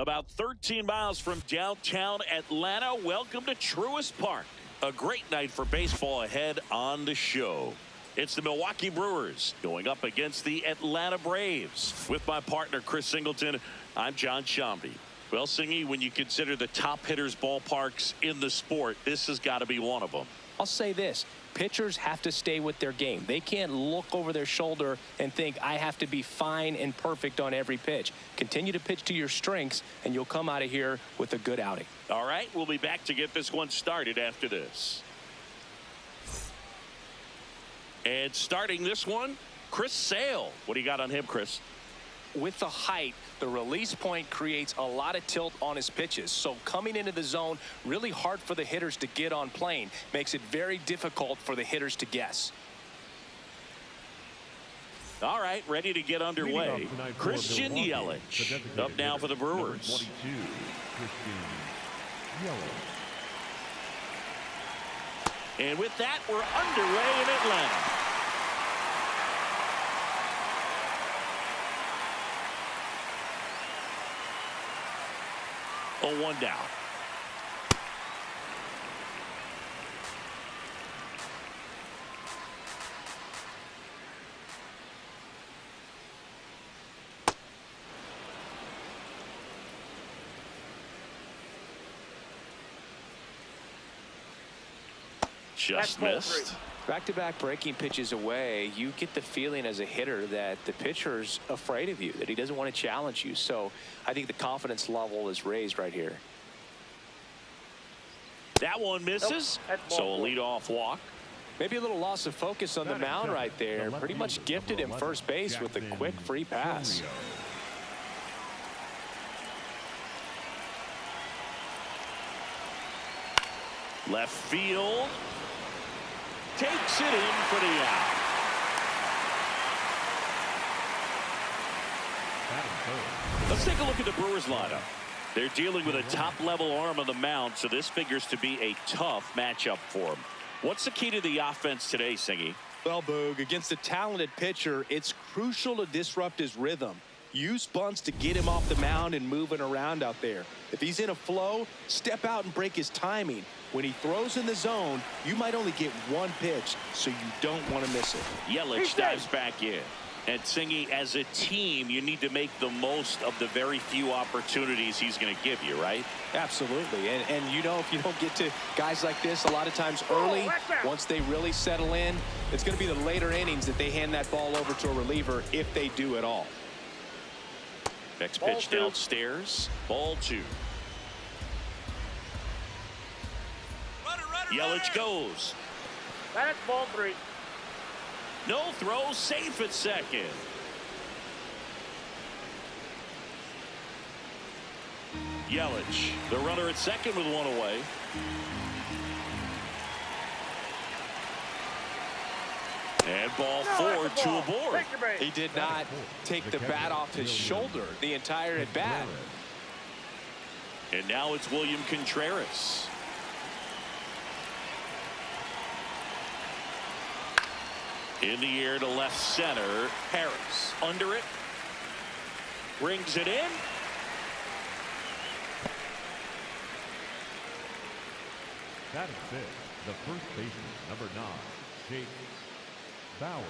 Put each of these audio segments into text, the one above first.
About 13 miles from downtown Atlanta, welcome to Truist Park. A great night for baseball ahead on the show. It's the Milwaukee Brewers going up against the Atlanta Braves. With my partner, Chris Singleton, I'm John Shambi. Well, Singy, when you consider the top hitters' ballparks in the sport, this has got to be one of them. I'll say this. Pitchers have to stay with their game. They can't look over their shoulder and think, I have to be fine and perfect on every pitch. Continue to pitch to your strengths, and you'll come out of here with a good outing. All right, we'll be back to get this one started after this. And starting this one, Chris Sale. What do you got on him, Chris? With the height, the release point creates a lot of tilt on his pitches. So coming into the zone, really hard for the hitters to get on plane. Makes it very difficult for the hitters to guess. All right, ready to get underway. Christian Yelich up now for the Brewers. And with that, we're underway in Atlanta. 0-1 down. Just missed. Back-to-back breaking pitches away, you get the feeling as a hitter that the pitcher's afraid of you, that he doesn't want to challenge you. So I think the confidence level is raised right here. That one misses. So a leadoff walk. Maybe a little loss of focus on the mound right there. Pretty much gifted him first base with a quick free pass. Left field. Takes it in for the out. Let's take a look at the Brewers lineup. They're dealing with a top-level arm on the mound, so this figures to be a tough matchup for them. What's the key to the offense today, Singy? Well, Boog, against a talented pitcher, it's crucial to disrupt his rhythm. Use bunts to get him off the mound and moving around out there. If he's in a flow, step out and break his timing. When he throws in the zone, you might only get one pitch, so you don't want to miss it. Yelich dives back in. And Singy, as a team, you need to make the most of the very few opportunities he's going to give you, right? Absolutely. And you know, if you don't get to guys like this a lot of times early, once they really settle in, it's going to be the later innings that they hand that ball over to a reliever, if they do at all. Next pitch downstairs. Ball 2. Yelich goes. That's ball 3. No throw, safe at second. Yelich, the runner at second with one away. And ball 4, 2 aboard. He did not take the bat off his shoulder the entire at bat. And now it's William Contreras. In the air to left center. Harris under it. Brings it in. That is it. The first baseman, number 9, Jake Bauers.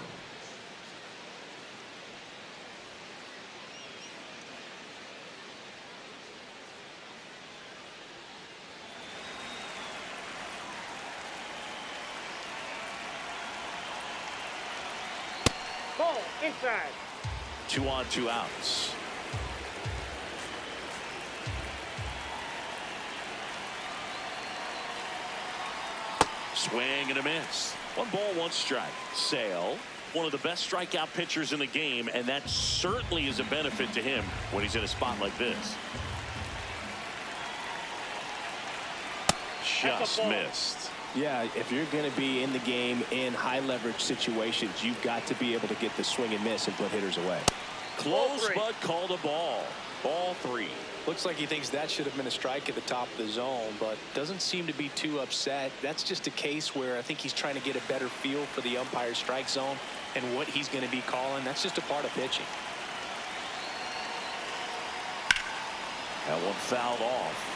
Ball inside. 2 on, 2 outs. Swing and a miss. 1 ball, 1 strike. Sale, one of the best strikeout pitchers in the game, and that certainly is a benefit to him when he's in a spot like this. Just missed. Yeah, if you're going to be in the game in high leverage situations, you've got to be able to get the swing and miss and put hitters away. Close, but called a ball. Ball 3. Looks like he thinks that should have been a strike at the top of the zone, but doesn't seem to be too upset. That's just a case where I think he's trying to get a better feel for the umpire's strike zone and what he's going to be calling. That's just a part of pitching. That one fouled off.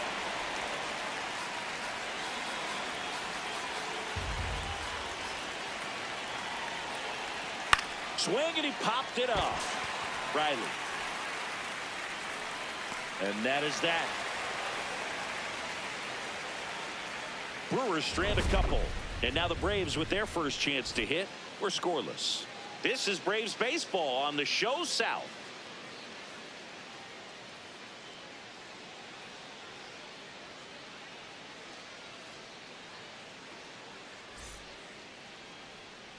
Swing, and he popped it up. Riley. And that is that. Brewers strand a couple. And now the Braves, with their first chance to hit, were scoreless. This is Braves baseball on the show South.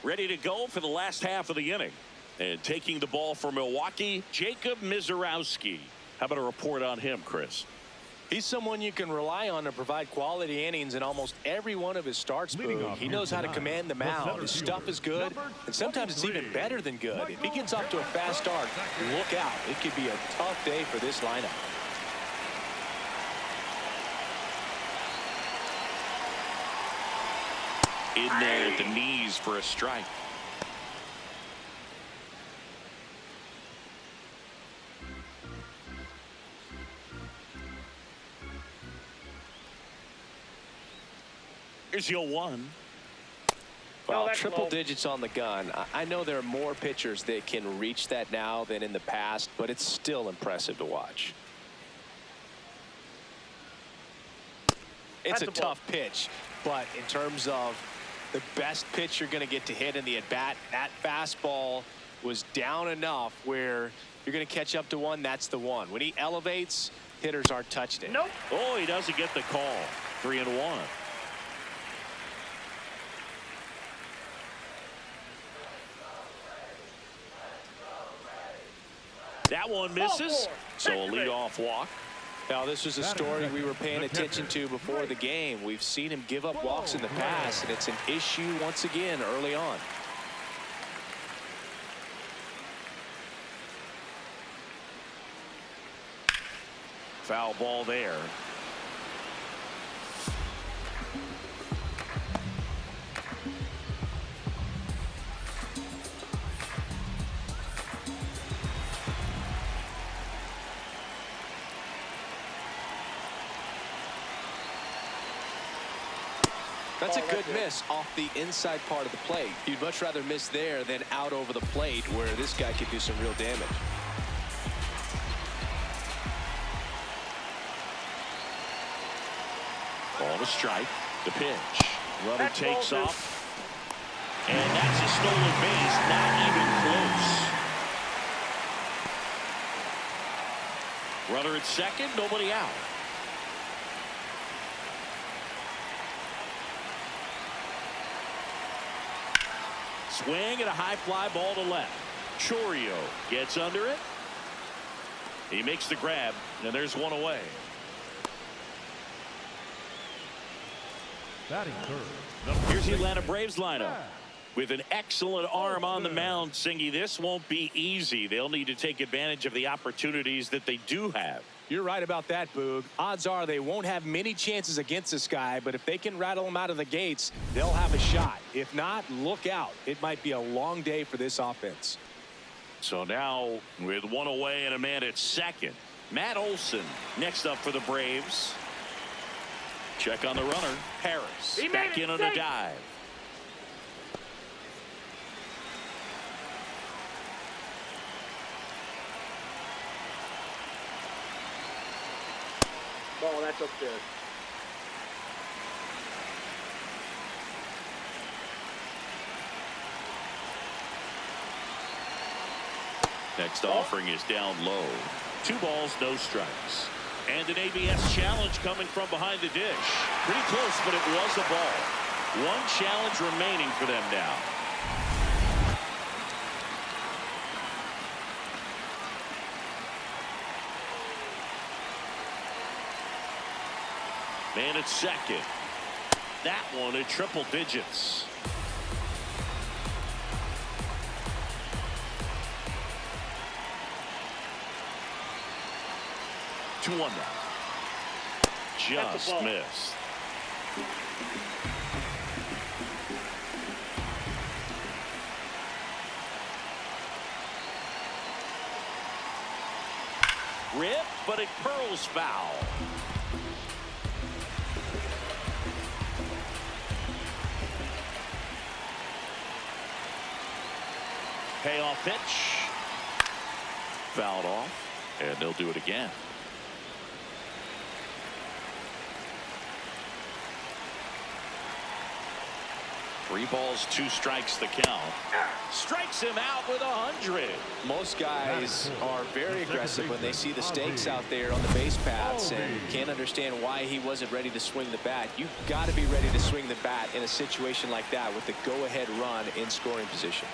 Ready to go for the last half of the inning. And taking the ball for Milwaukee, Jacob Misiorowski. How about a report on him, Chris? He's someone you can rely on to provide quality innings in almost every one of his starts. He knows how to command the mound. His stuff is good, and sometimes it's even better than good. If he gets off to a fast start, look out. It could be a tough day for this lineup. In there at the knees for a strike. Here's your 1. Well, triple digits on the gun. I know there are more pitchers that can reach that now than in the past, but it's still impressive to watch. It's a tough pitch, but in terms of the best pitch you're going to get to hit in the at-bat, that fastball was down enough where you're going to catch up to one. That's the one. When he elevates, hitters aren't touched it. Nope. Oh, he doesn't get the call. 3-1. That one misses. So a leadoff walk. Now, this was a story we were paying attention to before the game. We've seen him give up walks in the past, and it's an issue once again early on. Foul ball there. That's a good miss off the inside part of the plate. You'd much rather miss there than out over the plate where this guy could do some real damage. Ball to strike. The pitch. Runner takes off. And that's a stolen base. Not even close. Runner at second. Nobody out. Swing and a high fly ball to left. Chourio gets under it. He makes the grab, and there's one away. Batting third. Here's the Atlanta Braves lineup. With an excellent arm on the mound, Singy, this won't be easy. They'll need to take advantage of the opportunities that they do have. You're right about that, Boog. Odds are they won't have many chances against this guy, but if they can rattle him out of the gates, they'll have a shot. If not, look out. It might be a long day for this offense. So now, with one away and a man at second, Matt Olson next up for the Braves. Check on the runner. Harris back in on a dive. Oh, that's upstairs. Next offering is down low. 2 balls, no strikes. And an ABS challenge coming from behind the dish. Pretty close, but it was a ball. 1 challenge remaining for them now. Man at second. That one at triple digits. Two one now. Just missed. Rip. but it curls foul. Payoff pitch. Fouled off, and they'll do it again. Three balls, two strikes the count. Strikes him out with 100. Most guys are very aggressive when they see the stakes out there on the base paths and can't understand why he wasn't ready to swing the bat. You've got to be ready to swing the bat in a situation like that with the go-ahead run in scoring position.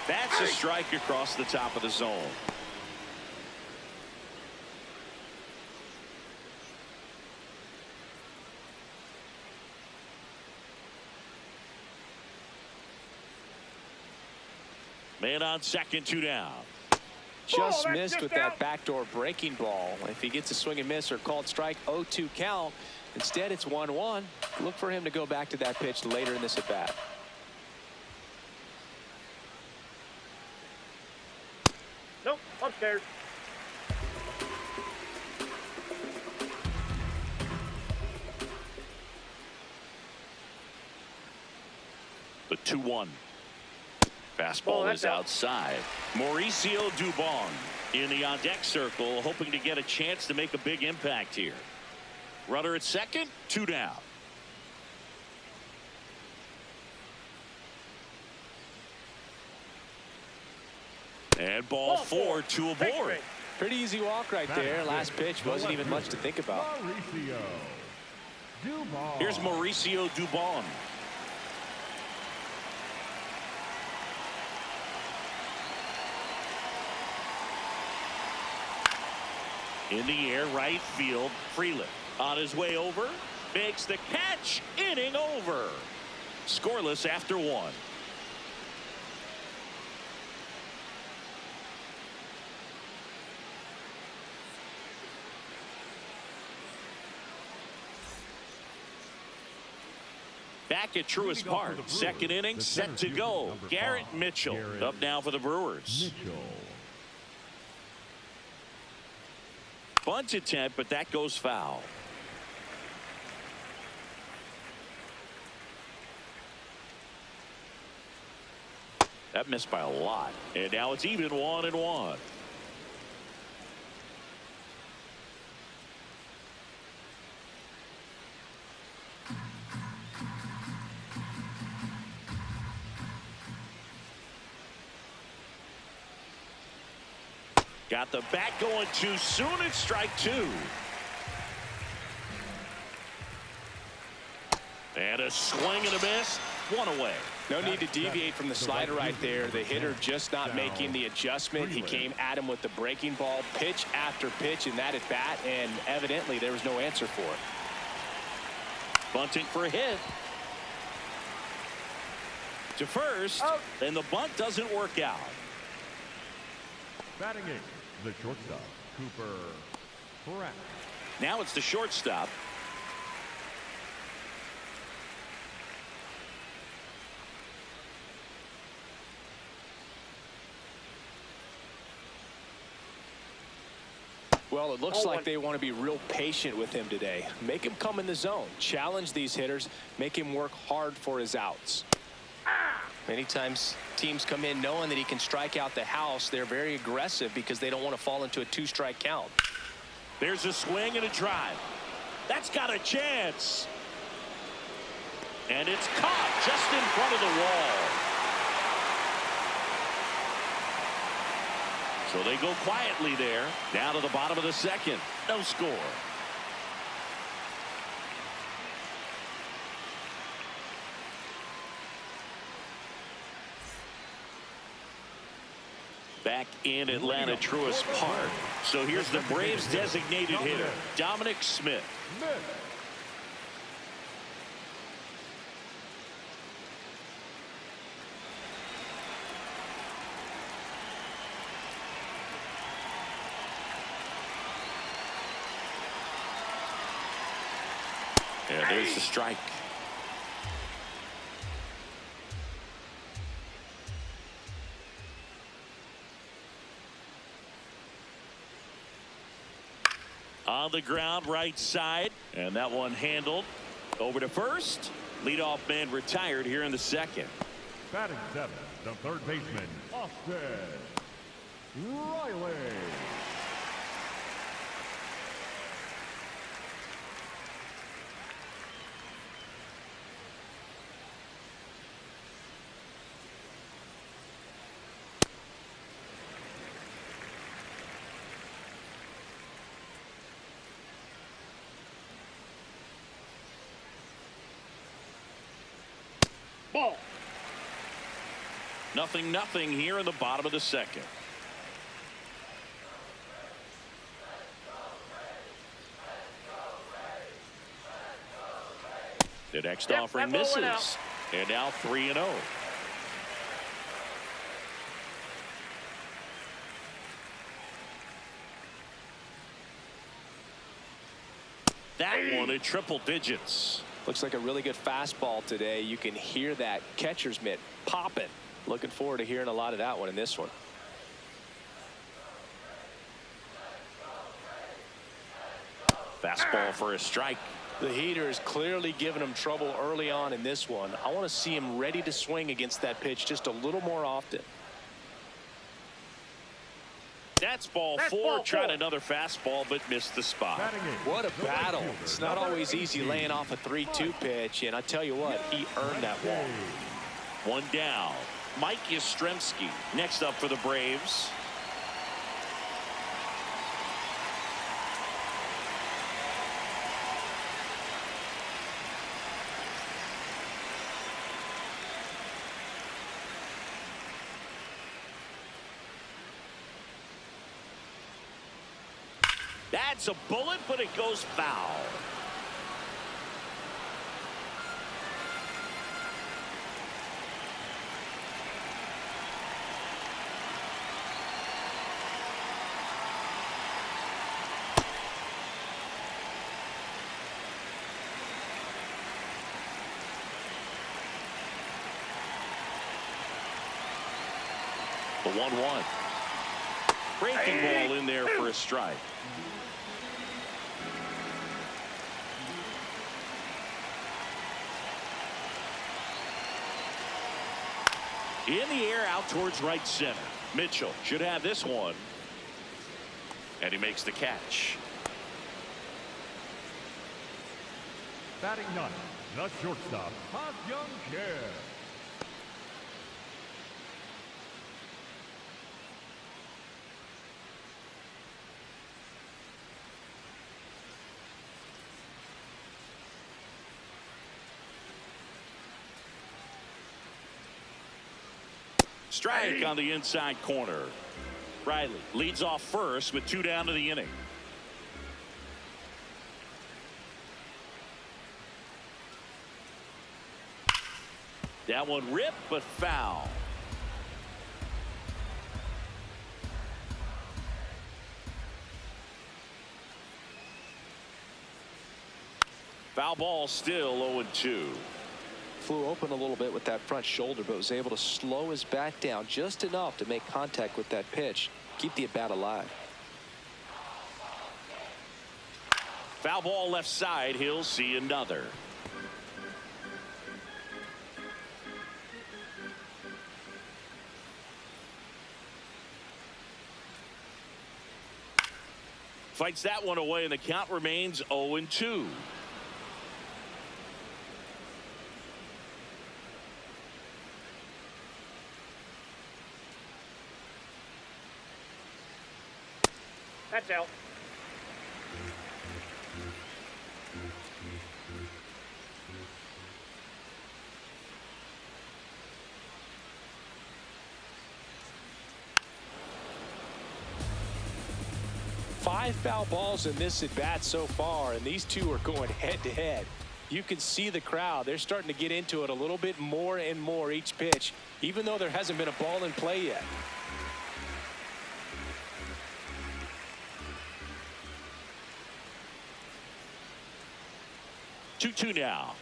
That's a strike across the top of the zone. Man on second, 2 down. Just missed with that backdoor breaking ball. If he gets a swing and miss or called strike, 0-2 count. Instead, it's 1-1. Look for him to go back to that pitch later in this at bat. Nope, upstairs. The 2-1. Fastball is outside. Mauricio Dubon in the on-deck circle, hoping to get a chance to make a big impact here. Runner at second, 2 down. And ball 4 to a board. Pretty easy walk right there. Last pitch wasn't even much to think about. Here's Mauricio Dubon. In the air, right field. Freeland on his way over. Makes the catch. Inning over. Scoreless after 1. Back at Truist Park. Second inning set to go. Garrett Mitchell up now for the Brewers. Bunt attempt, but that goes foul. That missed by a lot. And now it's even 1-1. Got the bat going too soon. It's strike 2. And a swing and a miss. 1 away. No need to deviate from the slider right there. The hitter just not making the adjustment. He came at him with the breaking ball, pitch after pitch in that at bat, and evidently there was no answer for it. Bunting for a hit. To first, and the bunt doesn't work out. Batting eighth, the shortstop, Cooper Pratt. Now it's the shortstop. Well, it looks like they want to be real patient with him today. Make him come in the zone. Challenge these hitters. Make him work hard for his outs. Many times teams come in knowing that he can strike out the house. They're very aggressive because they don't want to fall into a 2-strike count. There's a swing and a drive. That's got a chance. And it's caught just in front of the wall. So they go quietly there. Down to the bottom of the second. No score. Back in Atlanta, Truist Park. So here's the Braves designated hitter, Dominic Smith. And there's the strike. On the ground, right side, and that one handled over to first. Leadoff man retired here in the second. Batting seventh, the third baseman, Austin Riley. Ball. 0-0 here in the bottom of the second. The next offering misses. And now 3-0. That one in triple digits. Looks like a really good fastball today. You can hear that catcher's mitt popping. Looking forward to hearing a lot of that one in this one. Fastball for a strike. The heater is clearly giving him trouble early on in this one. I want to see him ready to swing against that pitch just a little more often. That's ball four. Tried another fastball but missed the spot. What a battle. It's not always easy laying off a 3-2 pitch, and I tell you what, he earned that walk. One down. Mike Yastrzemski next up for the Braves. That's a bullet, but it goes foul. The 1-1. Breaking ball in there for a strike. In the air out towards right center. Mitchell should have this one. And he makes the catch. Batting ninth, the shortstop, Ha-Young Kim. Strike on the inside corner. Riley leads off first with 2 down to the inning. That one ripped but foul. Foul ball, still 0-2. Flew open a little bit with that front shoulder, but was able to slow his back down just enough to make contact with that pitch, keep the at-bat alive. Foul ball left side. He'll see another. Fights that one away, and the count remains 0-2. That's out. Five foul balls in this at bat so far, and these two are going head to head. You can see the crowd. They're starting to get into it a little bit more and more each pitch, even though there hasn't been a ball in play yet. Two now.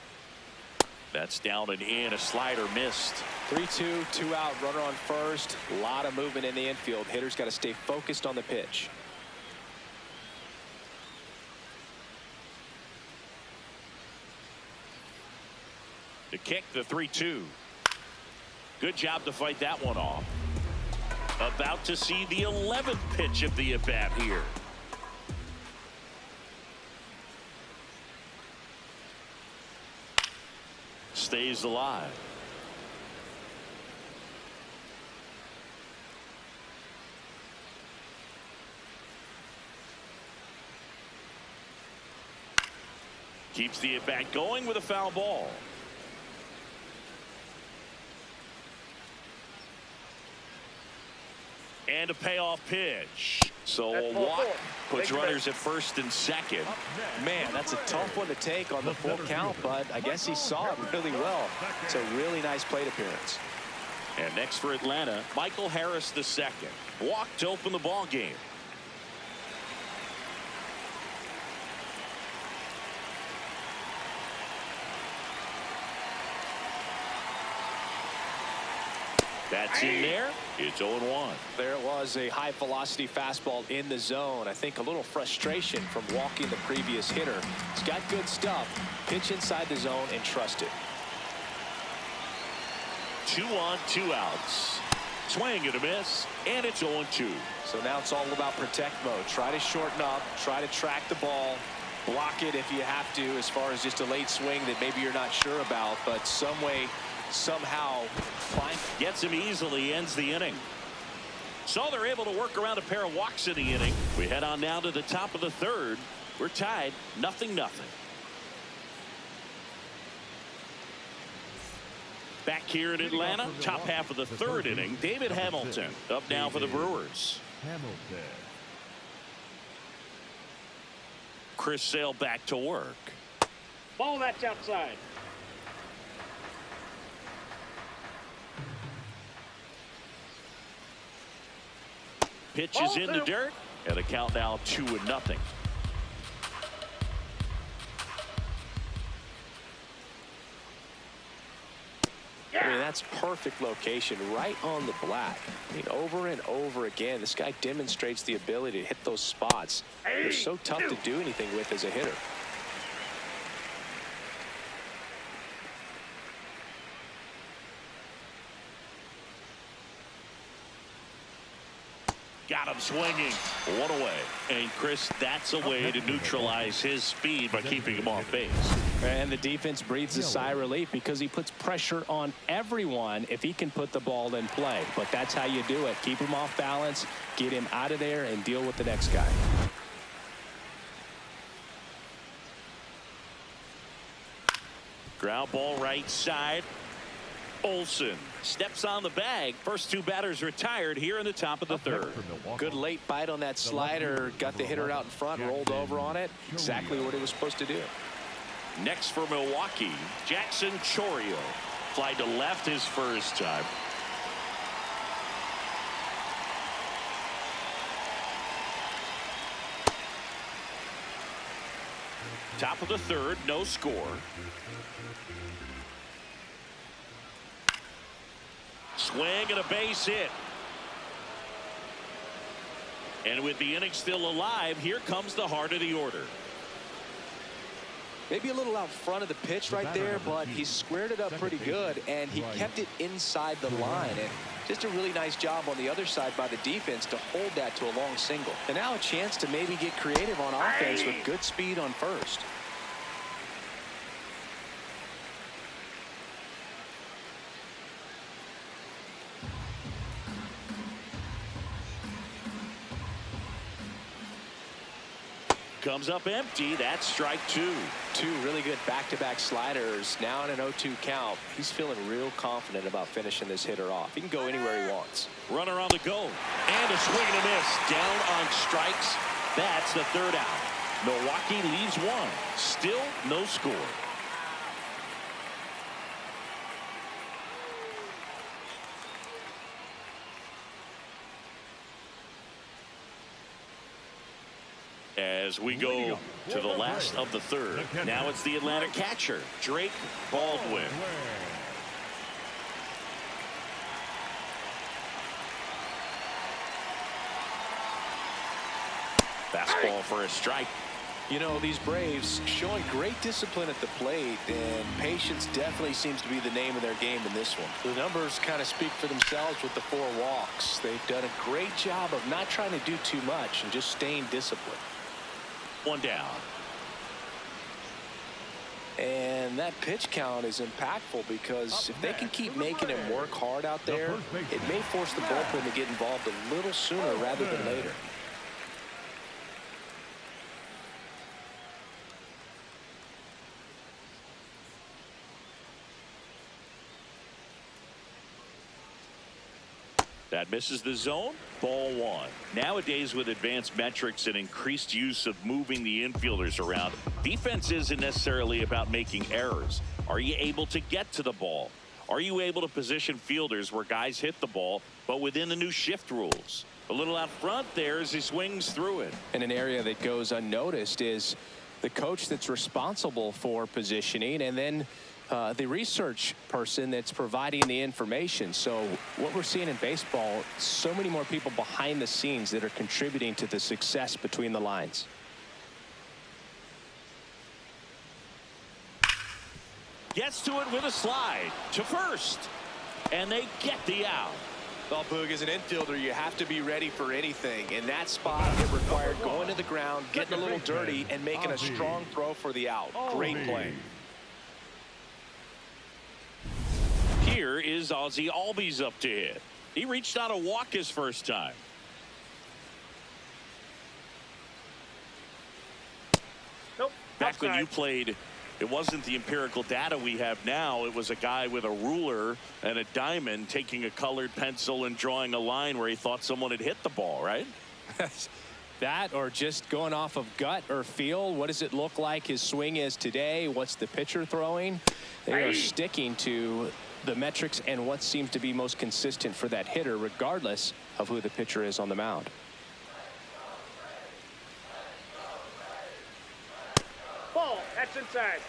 That's down and in. A slider missed. 3-2, 2 out, runner on first. A lot of movement in the infield. Hitters got to stay focused on the pitch. The kick, the 3-2. Good job to fight that one off. About to see the 11th pitch of the at-bat here. Stays alive. Keeps the at-bat going with a foul ball. And a payoff pitch. So a walk puts runners at first and second. Man, that's a tough one to take on the full count, but I guess he saw it really well. It's a really nice plate appearance. And next for Atlanta, Michael Harris II. Walk to open the ball game. That's in there. It's 0-1. There was a high velocity fastball in the zone. I think a little frustration from walking the previous hitter. He's got good stuff. Pitch inside the zone and trust it. 2 on, 2 outs. Swing and a miss, and it's 0-2. So now it's all about protect mode. Try to shorten up, try to track the ball, block it if you have to, as far as just a late swing that maybe you're not sure about, but some way, somehow gets him easily, ends the inning. So they're able to work around a pair of walks in the inning. We head on now to the top of the third. We're tied 0-0. Back here in Atlanta, top half of the third inning. David Hamilton up now for the Brewers. Hamilton. Chris Sale back to work. Ball that's outside. Pitch is in the dirt, and the count now 2-0. I mean, that's perfect location right on the black. I mean, over and over again, this guy demonstrates the ability to hit those spots. They're so tough to do anything with as a hitter. Got him swinging. One away. And Chris, that's a way to neutralize his speed by keeping him off base. And the defense breathes a sigh of relief because he puts pressure on everyone if he can put the ball in play. But that's how you do it. Keep him off balance, get him out of there, and deal with the next guy. Ground ball right side. Olsen steps on the bag. First 2 batters retired here in the top of the third. Good late bite on that slider. Got the hitter out in front, rolled over on it. Exactly what he was supposed to do. Next for Milwaukee, Jackson Chourio. Fly to left his first time. Top of the third, no score. Swing and a base hit. And with the inning still alive, here comes the heart of the order. Maybe a little out front of the pitch right there, but he squared it up pretty good, and he kept it inside the line. And just a really nice job on the other side by the defense to hold that to a long single. And now a chance to maybe get creative on offense with good speed on first. Comes up empty. That's strike 2. 2 really good back-to-back sliders. Now in an 0-2 count. He's feeling real confident about finishing this hitter off. He can go anywhere he wants. Runner on the go. And a swing and a miss. Down on strikes. That's the third out. Milwaukee leaves 1. Still no score. As we go to the last of the third. Now it's the Atlanta catcher, Drake Baldwin. Fastball for a strike. You know, these Braves showing great discipline at the plate, and patience definitely seems to be the name of their game in this one. The numbers kind of speak for themselves with the 4 walks. They've done a great job of not trying to do too much and just staying disciplined. 1 down. And that pitch count is impactful because if they can keep making him work hard out there, it may force the bullpen to get involved a little sooner rather than later. That misses the zone. Ball 1. Nowadays, with advanced metrics and increased use of moving the infielders around, defense isn't necessarily about making errors. Are you able to get to the ball? Are you able to position fielders where guys hit the ball, but within the new shift rules? A little out front there as he swings through it. And an area that goes unnoticed is the coach that's responsible for positioning, and then the research person that's providing the information. So what we're seeing in baseball, so many more people behind the scenes that are contributing to the success between the lines. Gets to it with a slide to first, and they get the out. Well, Boog, as an infielder, you have to be ready for anything. In that spot, it required going to the ground, getting a little dirty, and making a strong throw for the out. Great play. Here is Ozzie Albies up to hit. He reached out a walk his first time. Nope. Back when you played, it wasn't the empirical data we have now. It was a guy with a ruler and a diamond taking a colored pencil and drawing a line where he thought someone had hit the ball, right? That, or just going off of gut or feel. What does it look like his swing is today? What's the pitcher throwing? They are sticking to the metrics and what seems to be most consistent for that hitter, regardless of who the pitcher is on the mound. Ball. That's inside.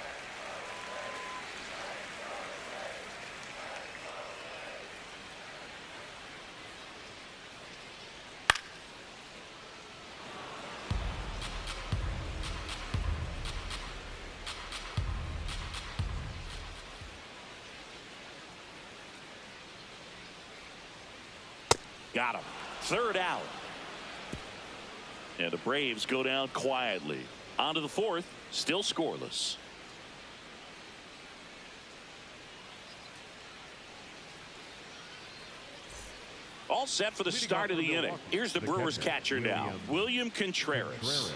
Got him. 3rd out. And the Braves go down quietly. On to the 4th. Still scoreless. All set for the start of the inning. Here's the Brewers catcher now, William Contreras.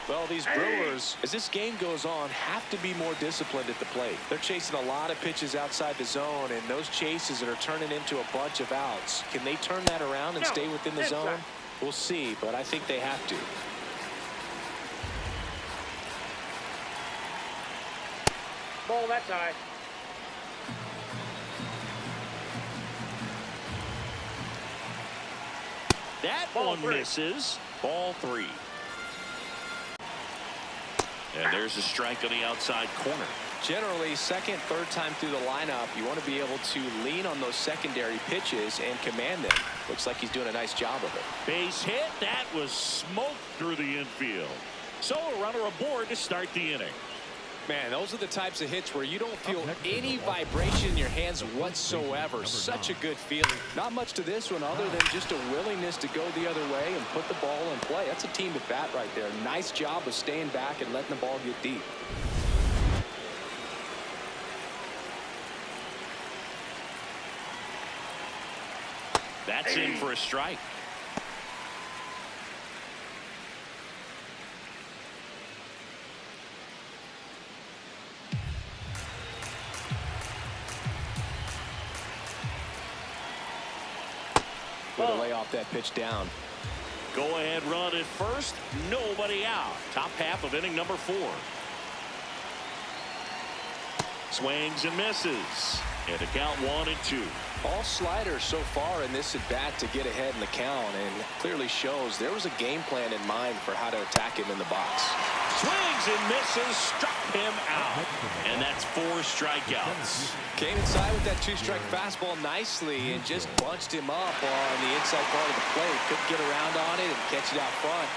Well, these Brewers, as this game goes on, have to be more disciplined at the plate. They're chasing a lot of pitches outside the zone, and those chases that are turning into a bunch of outs. Can they turn that around and stay within the zone? We'll see, but I think they have to. Ball. That's high. That Ball one 3. misses. Ball 3. And there's a strike on the outside corner. Generally, second, third time through the lineup, you want to be able to lean on those secondary pitches and command them. Looks like he's doing a nice job of it. Base hit. That was smoked through the infield. So a runner aboard to start the inning. Man, those are the types of hits where you don't feel any vibration in your hands whatsoever. Such a good feeling. Not much to this one other than just a willingness to go the other way and put the ball in play. That's a team at bat right there. Nice job of staying back and letting the ball get deep. That's in for a strike. Way to lay off that pitch down. Go ahead run at first. Nobody out. Top half of inning number 4. Swings and misses. And a count 1-2. All sliders so far in this at bat to get ahead in the count, and clearly shows there was a game plan in mind for how to attack him in the box. Swings and misses, struck him out. And that's 4 strikeouts. Came inside with that 2-strike fastball nicely and just bunched him up on the inside part of the plate. Couldn't get around on it and catch it out front.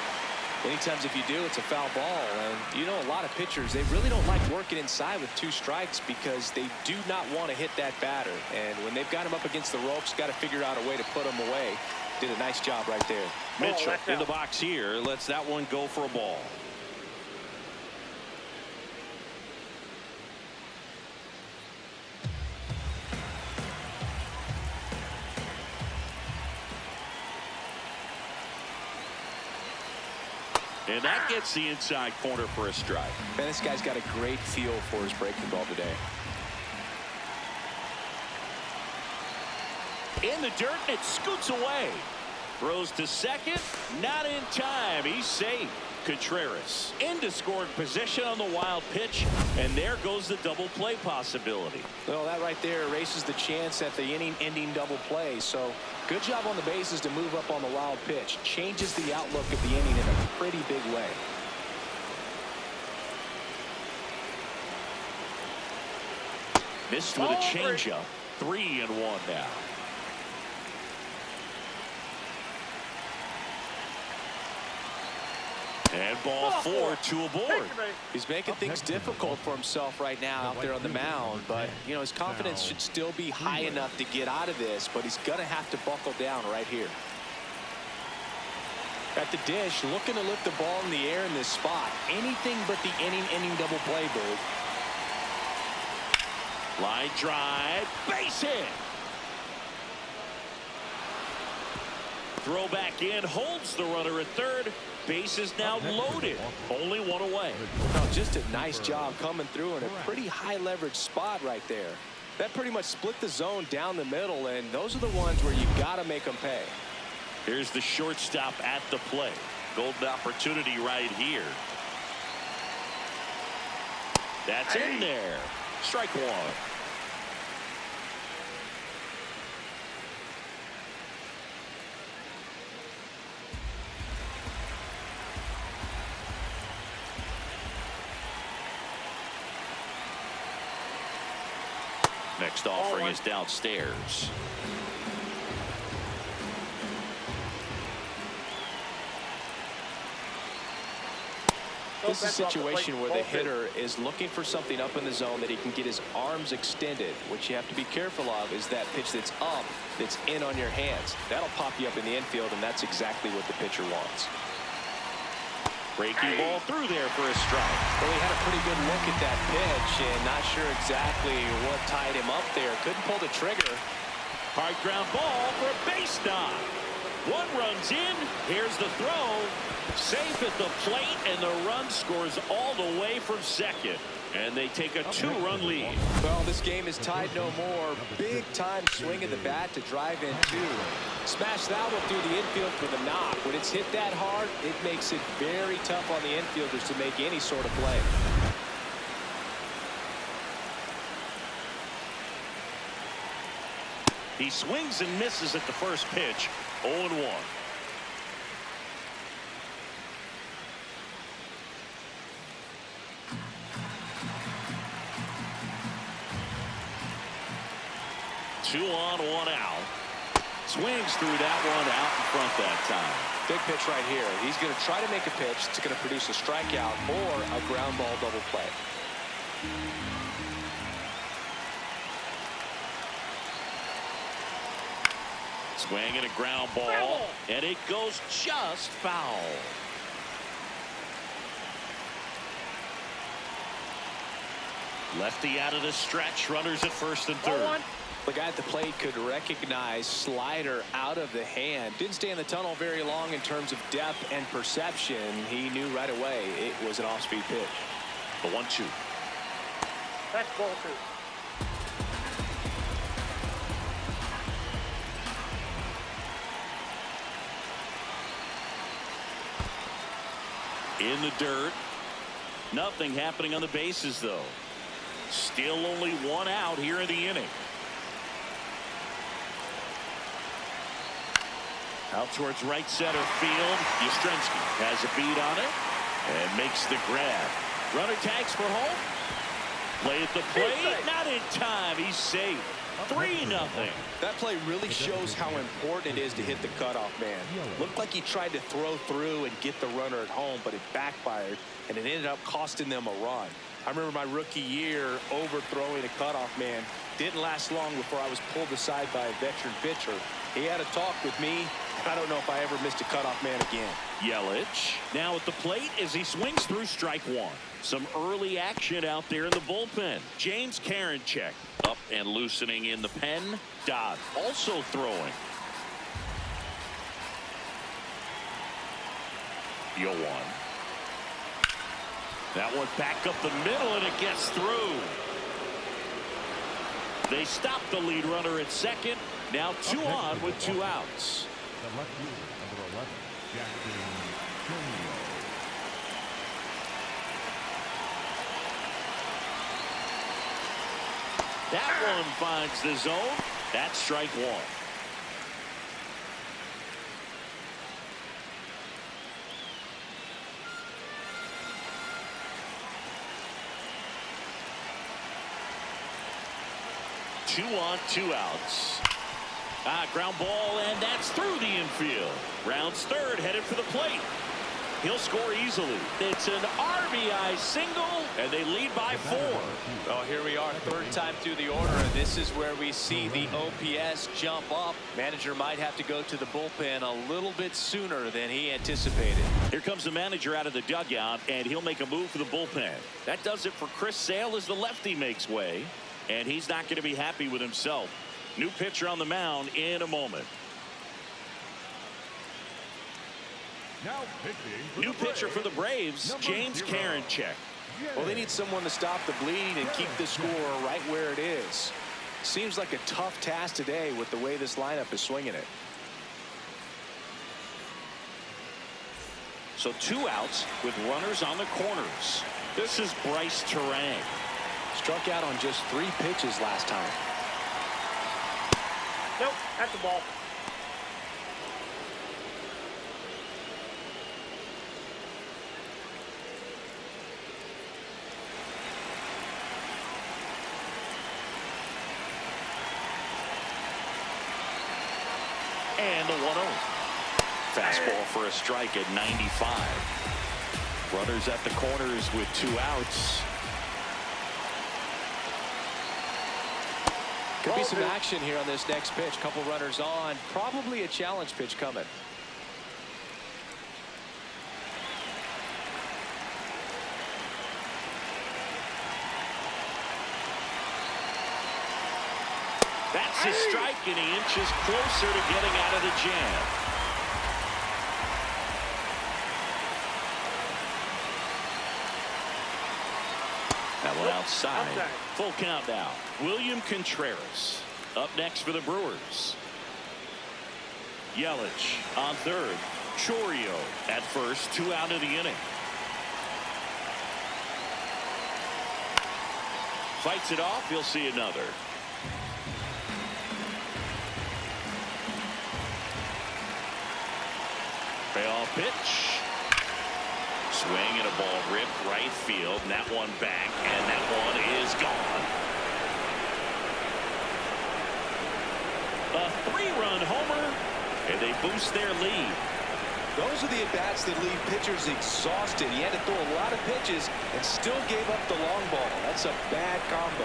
Many times if you do, it's a foul ball. And you know, a lot of pitchers, they really don't like working inside with 2 strikes because they do not want to hit that batter. And when they've got him up against the ropes, got to figure out a way to put him away. Did a nice job right there. Mitchell in the box here. Lets that one go for a ball. And that gets the inside corner for a strike. Man, this guy's got a great feel for his breaking ball today. In the dirt, and it scoots away. Throws to second. Not in time. He's safe. Contreras into scoring position on the wild pitch. And there goes the double play possibility. Well, that right there erases the chance at the inning-ending double play. So good job on the bases to move up on the wild pitch. Changes the outlook of the inning in a pretty big way. Missed with a changeup. 3-1 now. And ball 4, 2 aboard. He's making things difficult for himself right now out there on the mound, but you know, his confidence should still be high enough to get out of this, but he's gonna have to buckle down right here. At the dish, looking to lift the ball in the air in this spot. Anything but the inning-ending double play, Boo. Line drive, base hit. Throw back in, holds the runner at third. Base is now loaded. Only 1 away. Oh, just a nice job coming through in a pretty high leverage spot right there. That pretty much split the zone down the middle, and those are the ones where you've got to make them pay. Here's the shortstop at the plate. Golden opportunity right here. That's in there. Strike 1. Next offering is downstairs. This is a situation where the hitter is looking for something up in the zone that he can get his arms extended. What you have to be careful of is that pitch that's up, that's in on your hands. That'll pop you up in the infield, and that's exactly what the pitcher wants. Breaking ball through there for a strike. Well, he had a pretty good look at that pitch and not sure exactly what tied him up there. Couldn't pull the trigger. Hard ground ball for a base knock. 1 runs in. Here's the throw. Safe at the plate, and the run scores all the way from second. And they take a 2-run lead. Well, this game is tied no more. Big time swing of the bat to drive in 2. Smash that one through the infield for the knock. When it's hit that hard, it makes it very tough on the infielders to make any sort of play. He swings and misses at the first pitch. 0-1. Two on, 1 out. Swings through that one out in front that time. Big pitch right here. He's going to try to make a pitch that's going to produce a strikeout or a ground ball double play. Swing and a ground ball, and it goes just foul. Lefty out of the stretch, runners at first and third. The guy at the plate could recognize slider out of the hand. Didn't stay in the tunnel very long in terms of depth and perception. He knew right away it was an off-speed pitch. The 1-2. That's ball 2. In the dirt. Nothing happening on the bases, though. Still only 1 out here in the inning. Out towards right center field. Yastrzemski has a beat on it and makes the grab. Runner tags for home. Play at the plate. Not in time. He's safe. 3-0. That play really shows how important it is to hit the cutoff man. Looked like he tried to throw through and get the runner at home, but it backfired, and it ended up costing them a run. I remember my rookie year overthrowing a cutoff man. Didn't last long before I was pulled aside by a veteran pitcher. He had a talk with me. I don't know if I ever missed a cutoff man again. Yelich now at the plate as he swings through strike one. Some early action out there in the bullpen. James Karinchak up and loosening in the pen. Dodd also throwing. 0-1. That one back up the middle, and it gets through. They stop the lead runner at second. Now 2 on with 2 outs. The left fielder, number 11, Jackson Chourio. That one finds the zone. That's strike one. Two on, 2 outs. Ground ball, and that's through the infield. Rounds third, headed for the plate. He'll score easily. It's an RBI single, and they lead by 4. Well, here we are, third time through the order, and this is where we see the OPS jump up. Manager might have to go to the bullpen a little bit sooner than he anticipated. Here comes the manager out of the dugout, and he'll make a move for the bullpen. That does it for Chris Sale as the lefty makes way, and he's not going to be happy with himself. New pitcher on the mound in a moment. Now pitching. New pitcher for the Braves, James Karinchak. Well, they need someone to stop the bleed and keep the score right where it is. Seems like a tough task today with the way this lineup is swinging it. So 2 outs with runners on the corners. This is Bryce Terang. Struck out on just 3 pitches last time. Nope, that's the ball. And the 1-0. Fastball for a strike at 95. Runners at the corners with 2 outs. Could be some action here on this next pitch. Couple runners on. Probably a challenge pitch coming. That's a strike, and he inches closer to getting out of the jam. That one outside. Full count now. William Contreras up next for the Brewers. Yelich on third. Chourio at first. 2 out of the inning. Fights it off. You'll see another. Payoff pitch. Swing and a ball ripped right field, and that one back, and that one is gone. A 3-run homer, and they boost their lead. Those are the at-bats that leave pitchers exhausted. He had to throw a lot of pitches and still gave up the long ball. That's a bad combo.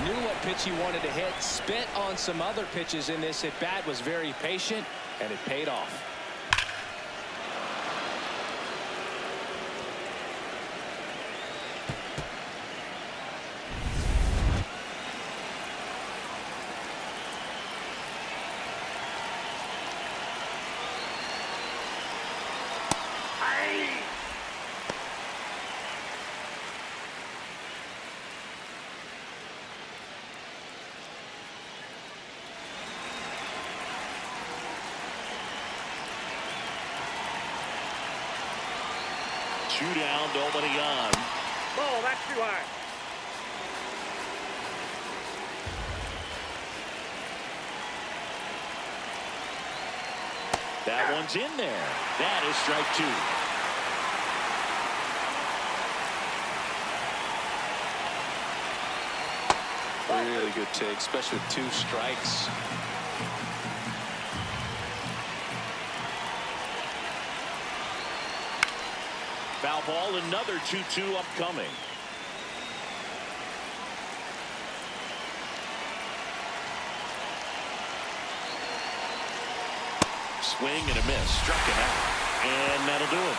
Knew what pitch he wanted to hit, spent on some other pitches in this at-bat, was very patient, and it paid off. Two down, nobody on. Ball, that's too high. That one's in there. That is strike two. Really good take, especially with 2 strikes. Foul ball, another 2-2 upcoming. Swing and a miss. Struck him out. And that'll do it.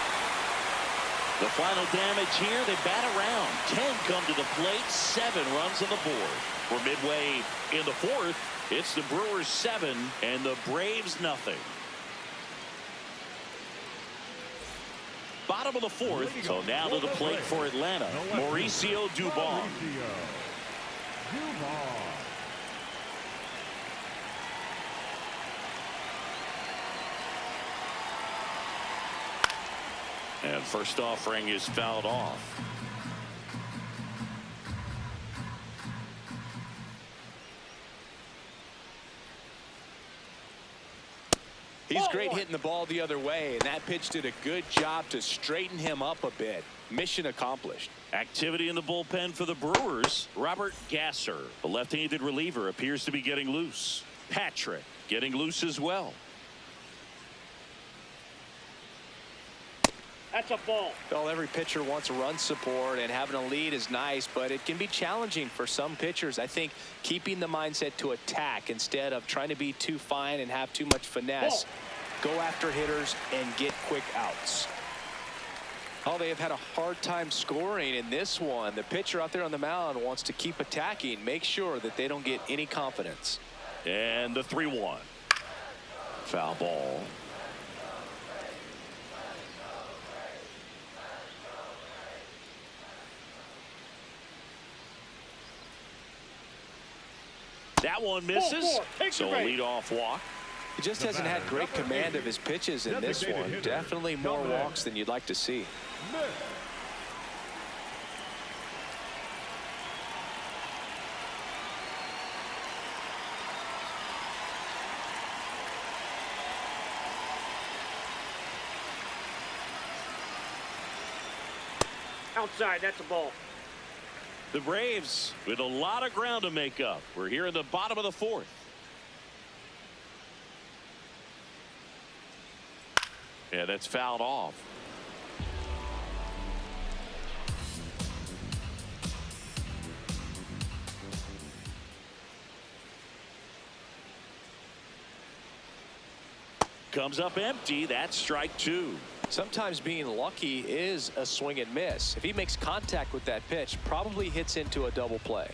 The final damage here, they bat around. 10 come to the plate, 7 runs on the board. We're midway in the 4th. It's the Brewers 7 and the Braves nothing. Bottom of the 4th. So now to the plate for Atlanta, Mauricio Dubon. And first offering is fouled off. He's great hitting the ball the other way, and that pitch did a good job to straighten him up a bit. Mission accomplished. Activity in the bullpen for the Brewers. Robert Gasser, the left-handed reliever, appears to be getting loose. Patrick getting loose as well. That's a ball. Well, every pitcher wants run support, and having a lead is nice, but it can be challenging for some pitchers. I think keeping the mindset to attack instead of trying to be too fine and have too much finesse. Go after hitters and get quick outs. Oh, they have had a hard time scoring in this one. The pitcher out there on the mound wants to keep attacking, make sure that they don't get any confidence. And the 3-1. Foul ball. That one misses. So a leadoff walk. He just hasn't had great command of his pitches in this one. Definitely more walks than you'd like to see. Outside, that's a ball. The Braves with a lot of ground to make up. We're here in the bottom of the 4th. Yeah, that's fouled off. Comes up empty. That's strike 2. Sometimes being lucky is a swing and miss. If he makes contact with that pitch, probably hits into a double play.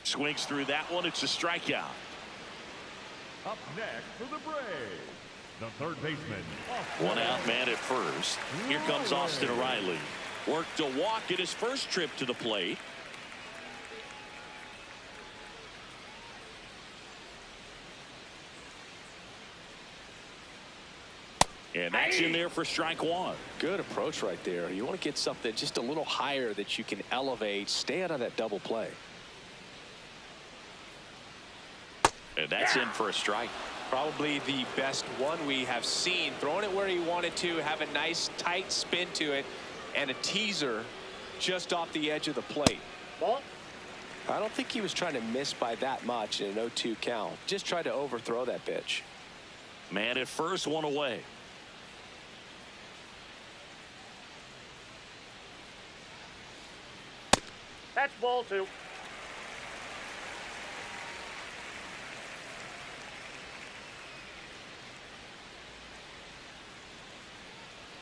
Swings through that one. It's a strikeout. Up next for the Braves, the third baseman. One out man at first. Here comes Austin Riley. Worked a walk at his first trip to the plate. And that's in there for strike 1. Good approach right there. You want to get something just a little higher that you can elevate. Stay out of that double play. And that's in for a strike. Probably the best one we have seen. Throwing it where he wanted to, have a nice tight spin to it, and a teaser just off the edge of the plate. Ball. I don't think he was trying to miss by that much in an 0-2 count. Just tried to overthrow that pitch. Man at first, one away. That's ball 2.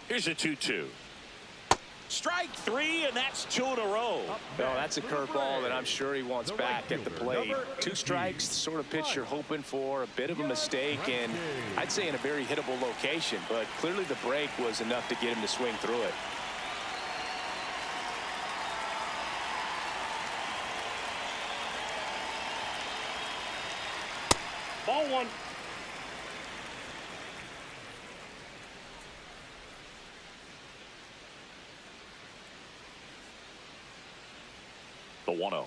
Here's a 2-2. Strike 3, and that's 2 in a row. No, that's a curveball that I'm sure he wants back at the plate. 2 strikes, the sort of pitch you're hoping for. A bit of a mistake, and I'd say in a very hittable location, but clearly the break was enough to get him to swing through it. Ball 1. The 1-0.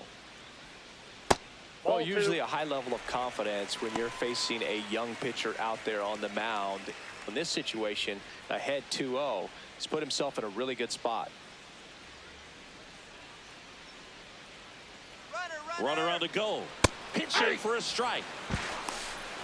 Well, Ball usually two. a high level of confidence when you're facing a young pitcher out there on the mound. In this situation, ahead 2-0, he's put himself in a really good spot. Runner on the go. Pitching for a strike.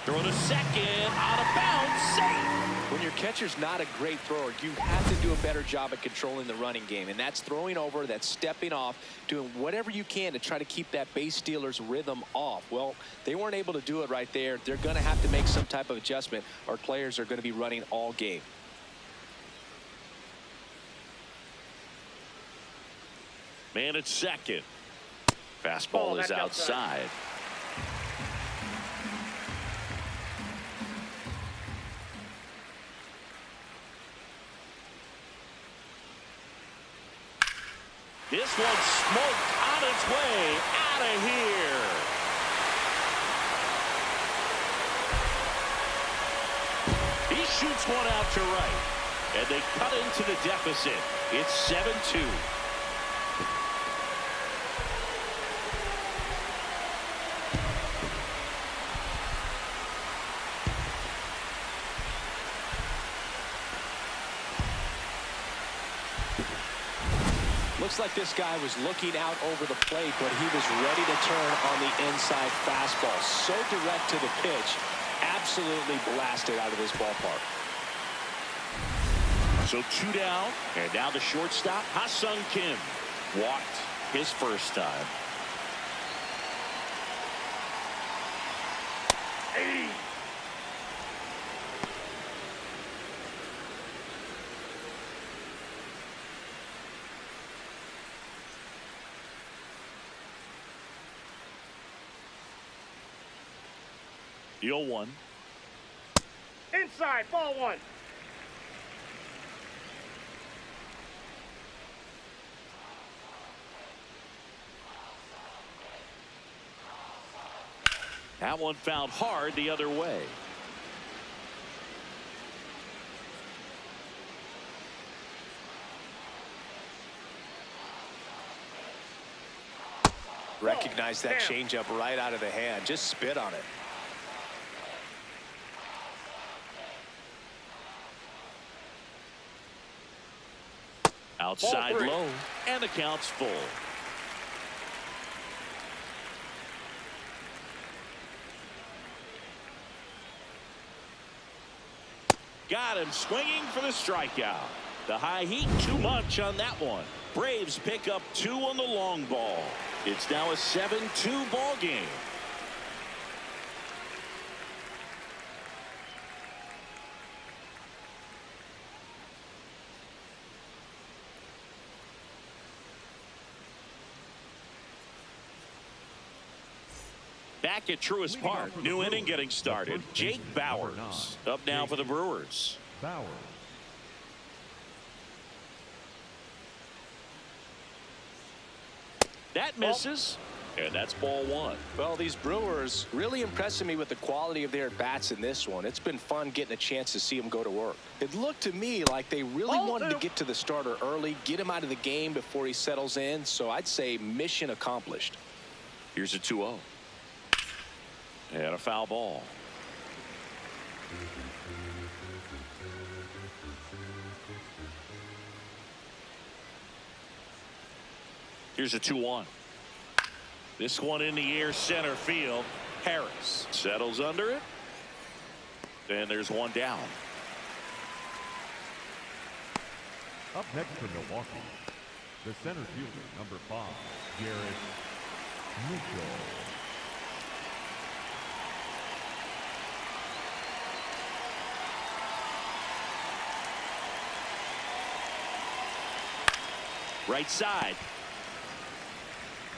Throw to second. Out of bounds. Safe. When your catcher's not a great thrower, you have to do a better job at controlling the running game. And that's throwing over, that's stepping off, doing whatever you can to try to keep that base stealer's rhythm off. Well, they weren't able to do it right there. They're going to have to make some type of adjustment. Our players are going to be running all game. Man at second. Fastball is that's outside. This one's smoked on its way out of here. He shoots one out to right. And they cut into the deficit. It's 7-2. Looks like this guy was looking out over the plate, but he was ready to turn on the inside fastball. So direct to the pitch, absolutely blasted out of this ballpark. So 2 down, and now the shortstop, Ha-Sung Kim, walked his first time. Hey. The 0-1. Inside, ball one. That one fouled hard the other way. Recognize that changeup right out of the hand. Just spit on it. Outside low, and the count's full. Got him swinging for the strikeout. The high heat, too much on that one. Braves pick up 2 on the long ball. It's now a 7-2 ball game. Back at Truist Park, new inning getting started. Jake Bauers up now for the Brewers. Bauers. That misses, and that's ball one. Well, these Brewers really impressing me with the quality of their bats in this one. It's been fun getting a chance to see them go to work. It looked to me like they really wanted to get to the starter early, get him out of the game before he settles in. So I'd say mission accomplished. Here's a 2-0. And a foul ball. Here's a 2-1. This one in the air center field. Harris settles under it. And there's one down. Up next for Milwaukee, the center fielder, number 5, Garrett Mitchell. Right side.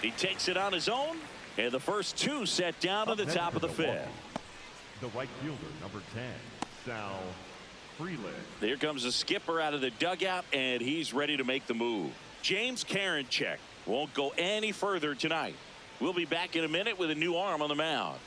He takes it on his own, and the first 2 set down to the top of the 5th. The right fielder, number 10, Sal Freeland. Here comes the skipper out of the dugout, and he's ready to make the move. James Karinchak won't go any further tonight. We'll be back in a minute with a new arm on the mound.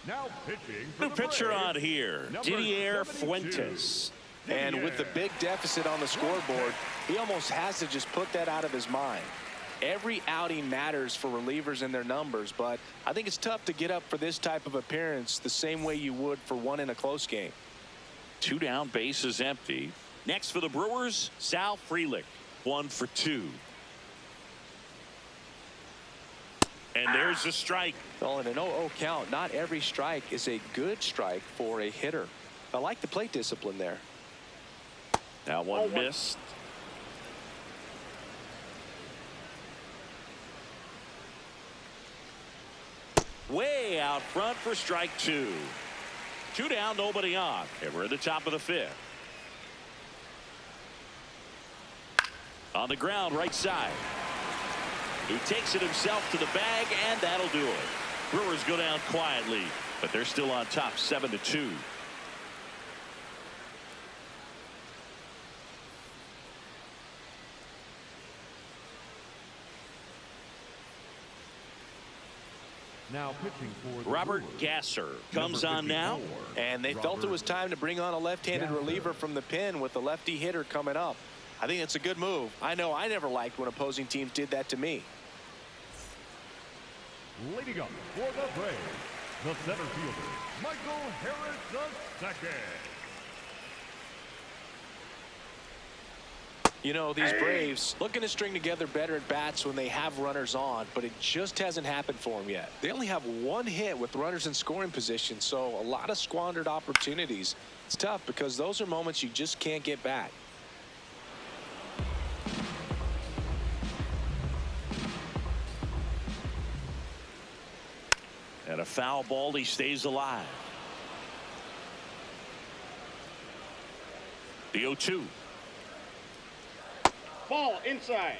Now pitching for New the pitcher Braves, on here, number Didier 72. Fuentes. And with the big deficit on the scoreboard, he almost has to just put that out of his mind. Every outing matters for relievers and their numbers, but I think it's tough to get up for this type of appearance the same way you would for one in a close game. 2 down, base is empty. Next for the Brewers, Sal Frelick, 1 for 2. And there's a strike. Well, in an 0-0 count, not every strike is a good strike for a hitter. I like the plate discipline there. That one missed. Way out front for strike 2. 2 down, nobody on. And we're at the top of the 5th. On the ground, right side. He takes it himself to the bag, and that'll do it. Brewers go down quietly, but they're still on top, 7-2. Now pitching for the Robert Brewers, Gasser comes on now. And they felt it was time to bring on a left-handed reliever from the pen with the lefty hitter coming up. I think it's a good move. I know I never liked when opposing teams did that to me. leading up for the Braves, the center fielder, Michael Harris II. You know, these Braves looking to string together better at bats when they have runners on, but it just hasn't happened for them yet. They only have 1 hit with runners in scoring position, so a lot of squandered opportunities. It's tough because those are moments you just can't get back. And a foul ball, he stays alive. The 0-2. Ball inside.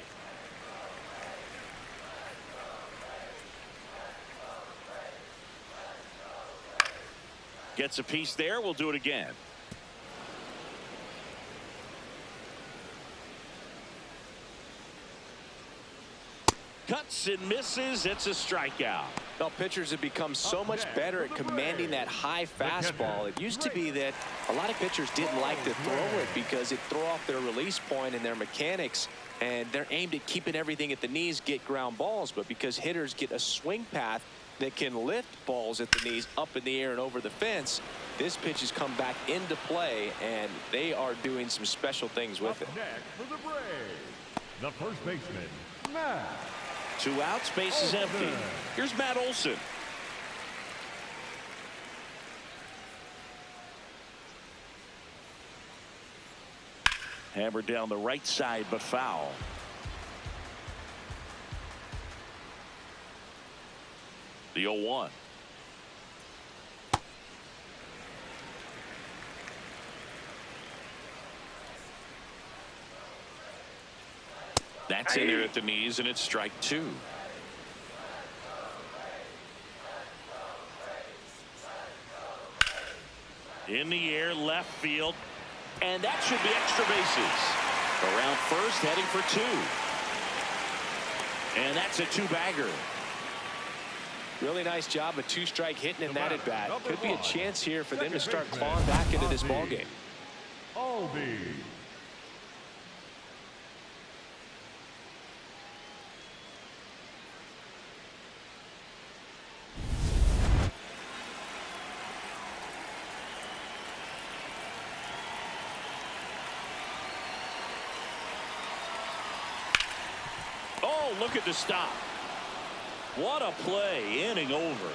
Gets a piece there. We'll do it again. Cuts and misses. It's a strikeout. Well, pitchers have become so much better at commanding that high fastball. It used to be that a lot of pitchers didn't like to throw it because it threw off their release point and their mechanics, and they're aimed at keeping everything at the knees, get ground balls. But because hitters get a swing path that can lift balls at the knees up in the air and over the fence, this pitch has come back into play, and they are doing some special things with it. Next for the Braves, the first baseman, Matt. 2 outs, base is empty. Here's Matt Olson. Hammered down the right side, but foul. The 0-1. That's in there at the knees, and it's strike 2. In the air, left field, and that should be extra bases. Around first, heading for 2. And that's a 2-bagger. Really nice job of 2-strike hitting in that at bat. Could be a chance here for them to start clawing back into this ball game. Albi. Oh, look at the stop. What a play, inning over.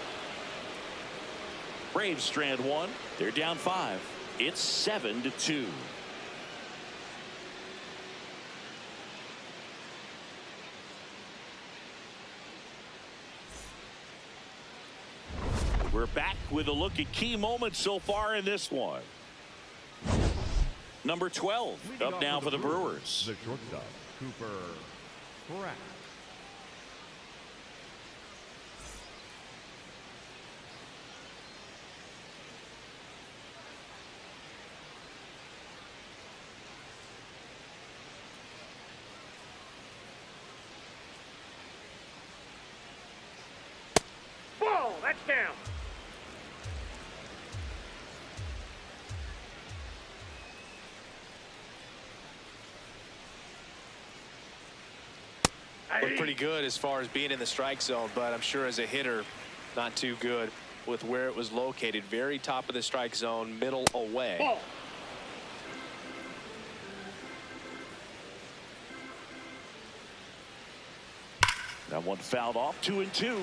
Braves strand 1. They're down 5. It's 7-2. We're back with a look at key moments so far in this one. Number 12 up now for the Brewers. The shortstop, Cooper Pratt. Ball. That's down. Looked pretty good as far as being in the strike zone, but I'm sure as a hitter, not too good with where it was located. Very top of the strike zone, middle away. Ball. That one fouled off. 2-2.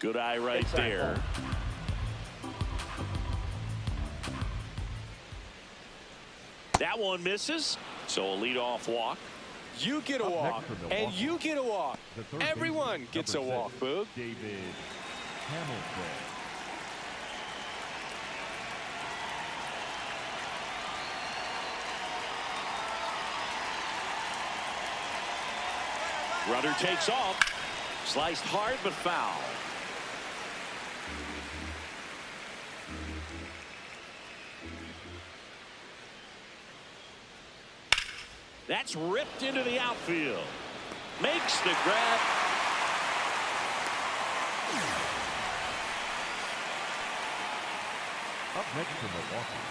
Good eye right there. That one misses. So a leadoff walk. You get a walk, and you get a walk. Everyone gets a walk, Boog. David Hamilton. Runner takes off. Sliced hard but foul. That's ripped into the outfield. Makes the grab. Up next for Milwaukee,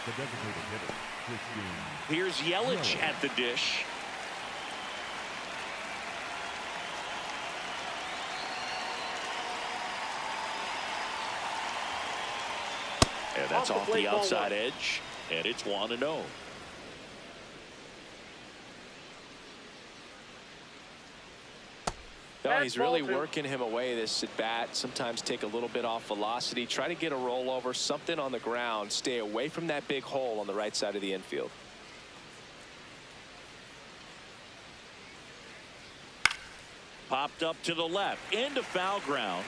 the designated hitter, Christine. Here's Yelich at the dish. And that's off the outside edge. And it's 1-0. No, he's really working him away this at bat. Sometimes take a little bit off velocity. Try to get a rollover, something on the ground. Stay away from that big hole on the right side of the infield. Popped up to the left. Into foul ground.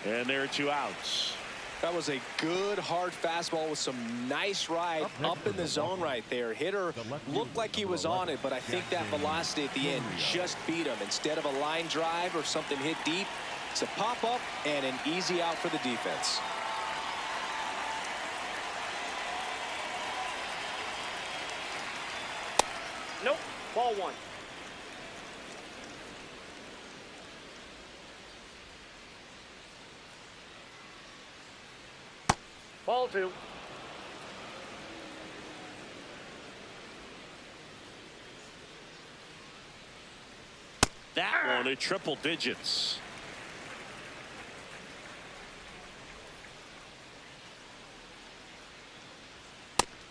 And there are 2 outs. That was a good hard fastball with some nice ride up in the zone right there. Hitter looked like he was on it, but I think that velocity at the end just beat him. Instead of a line drive or something hit deep, it's a pop up and an easy out for the defense. Nope. Ball 1. Ball 2. That one at triple digits.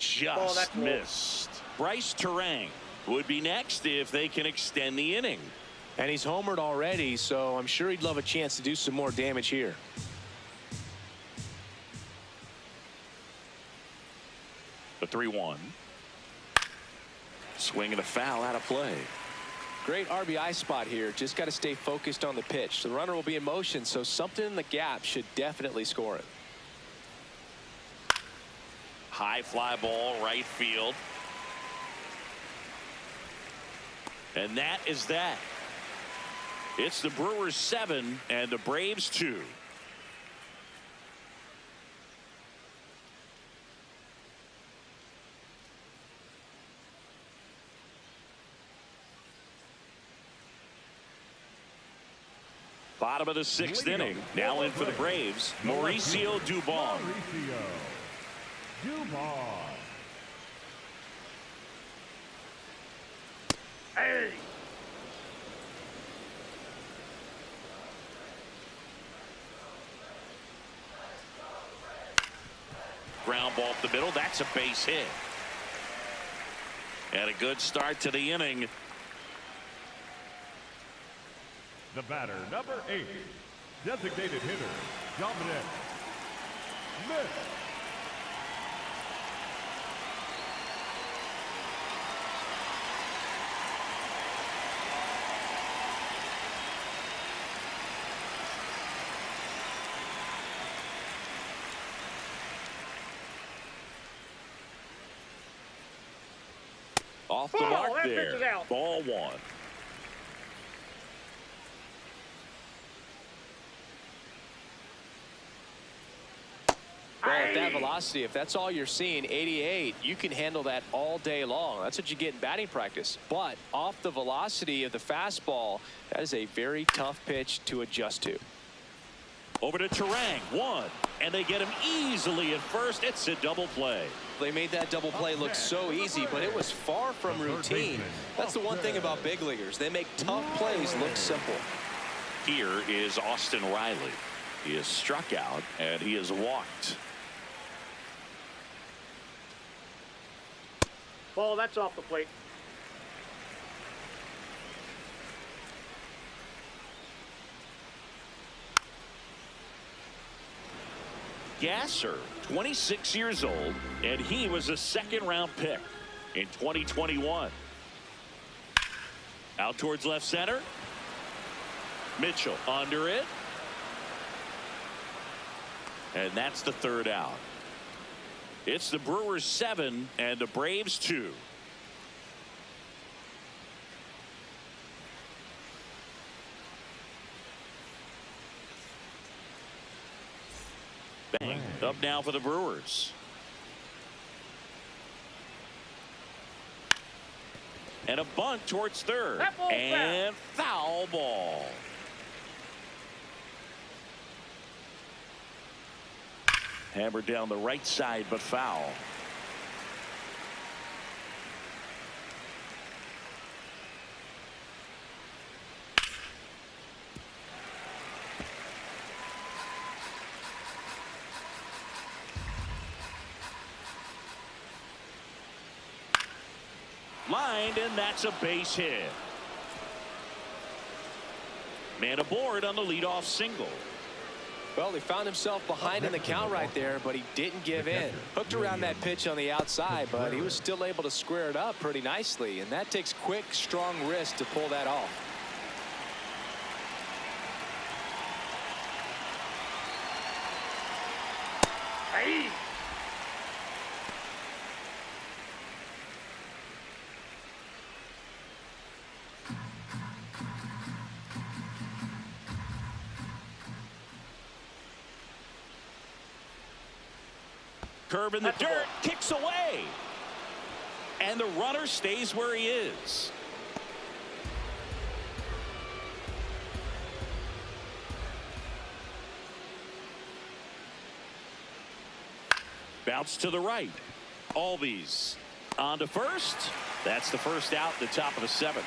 Just missed. Bryce Terang would be next if they can extend the inning. And he's homered already, so I'm sure he'd love a chance to do some more damage here. The 3-1. Swing and a foul out of play. Great RBI spot here. Just got to stay focused on the pitch. The runner will be in motion, so something in the gap should definitely score it. High fly ball, right field. And that is that. It's the Brewers 7 and the Braves 2. Bottom of the 6th inning. Now in for the Braves, Mauricio Dubon. Hey. Ground ball up the middle. That's a base hit. And a good start to the inning. The batter, number 8, designated hitter, Dominic Smith. Off the mark there. Ball 1. Well, at that velocity, if that's all you're seeing, 88, you can handle that all day long. That's what you get in batting practice. But off the velocity of the fastball, that is a very tough pitch to adjust to. Over to Terang, 1, and they get him easily at first. It's a double play. They made that double play look so easy, but it was far from routine. That's the one thing about big leaguers. They make tough plays look simple. Here is Austin Riley. He is struck out, and he is walked. Ball, that's off the plate. Gasser, 26 years old, and he was a second-round pick in 2021. Out towards left center. Mitchell under it. And that's the third out. It's the Brewers 7 and the Braves 2. Bang. Up now for the Brewers. And a bunt towards third. And foul ball. Hammered down the right side, but foul. Lined, and that's a base hit. Man aboard on the leadoff single. Well, he found himself behind in the count right there, but he didn't give in. Hooked around that pitch on the outside, but he was still able to square it up pretty nicely, and that takes quick, strong wrist to pull that off. Hey! Curve in the dirt, kicks away. And the runner stays where he is. Bounce to the right. Albies on to first. That's the first out, the top of the 7th.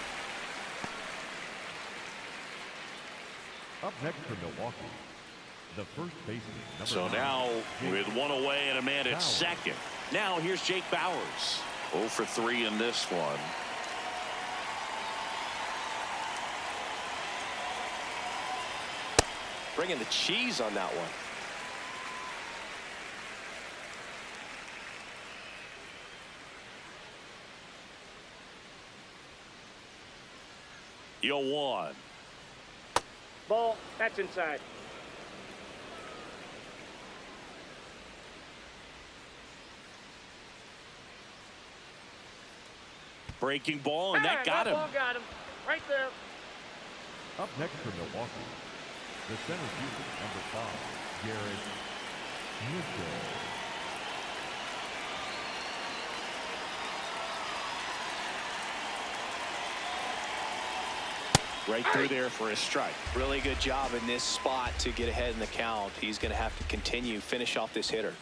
Up next for Milwaukee, the first baseman, number So 9, now Jake with one away and a man at Bauers. second. Now here's Jake Bauers. 0 for 3 in this one. Bringing the cheese on that one. Yo 1. Ball, that's inside. Breaking ball, and that got him. Ball got him. Right there. Up next for Milwaukee, the center fielder, number 5, Garrett Mitchell. Right through there for a strike. Really good job in this spot to get ahead in the count. He's going to have to continue, finish off this hitter.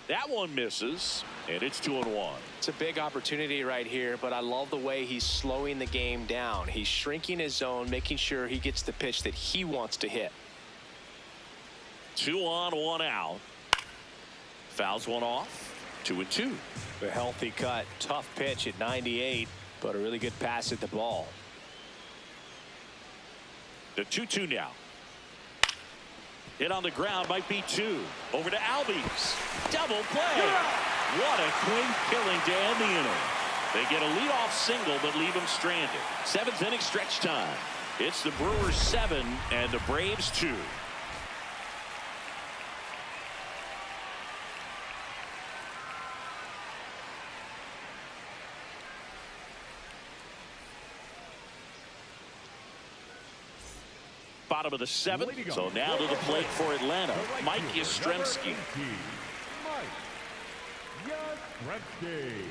That one misses, and it's 2-1. It's a big opportunity right here, but I love the way he's slowing the game down. He's shrinking his zone, making sure he gets the pitch that he wants to hit. 2 on, 1 out. Fouls one off. 2-2. A healthy cut. Tough pitch at 98, but a really good pass at the ball. The 2-2 now. Hit on the ground, might be 2. Over to Albies. Double play. What a clean killing to end the inning. They get a leadoff single, but leave him stranded. 7th inning stretch time. It's the Brewers 7 and the Braves 2. Bottom of the 7th. So now to the plate for Atlanta, Mike Yastrzemski. Gretzky.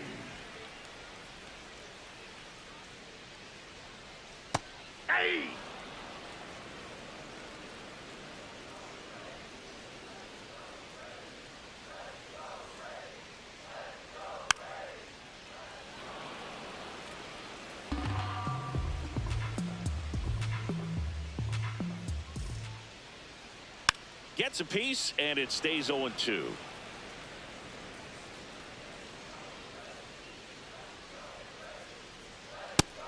Hey! Gets a piece, and it stays 0-2.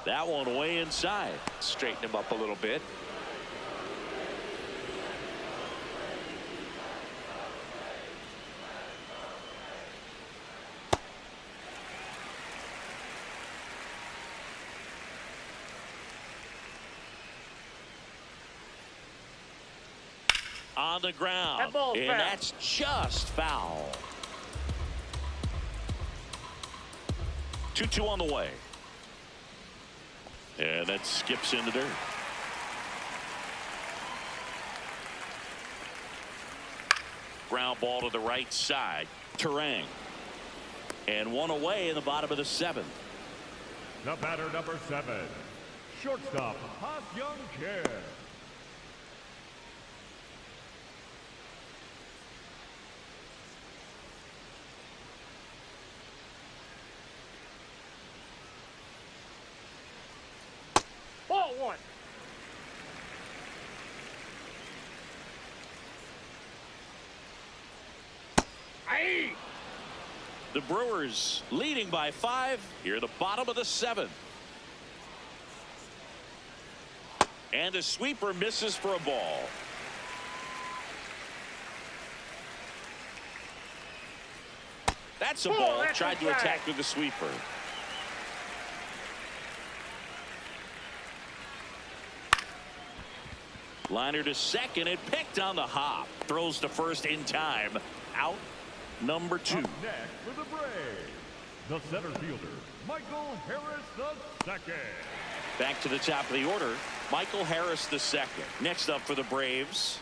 That one way inside. Straighten him up a little bit. On the ground. That ball's and foul. that's just foul. 2-2 on the way. And that skips in the dirt. Ground ball to the right side. Terang. And one away in the bottom of the 7th. The batter, number 7. Shortstop, Ha-Young Kim. Ball 1. Hey! The Brewers leading by 5 here at the bottom of the 7th. And a sweeper misses for a ball. That's a ball. That's Tried to inside. attack with the sweeper. Liner to second and picked on the hop. Throws to first in time. Out number 2. Up next for the Braves, the center fielder, Michael Harris II. Back to the top of the order, Michael Harris II. Next up for the Braves,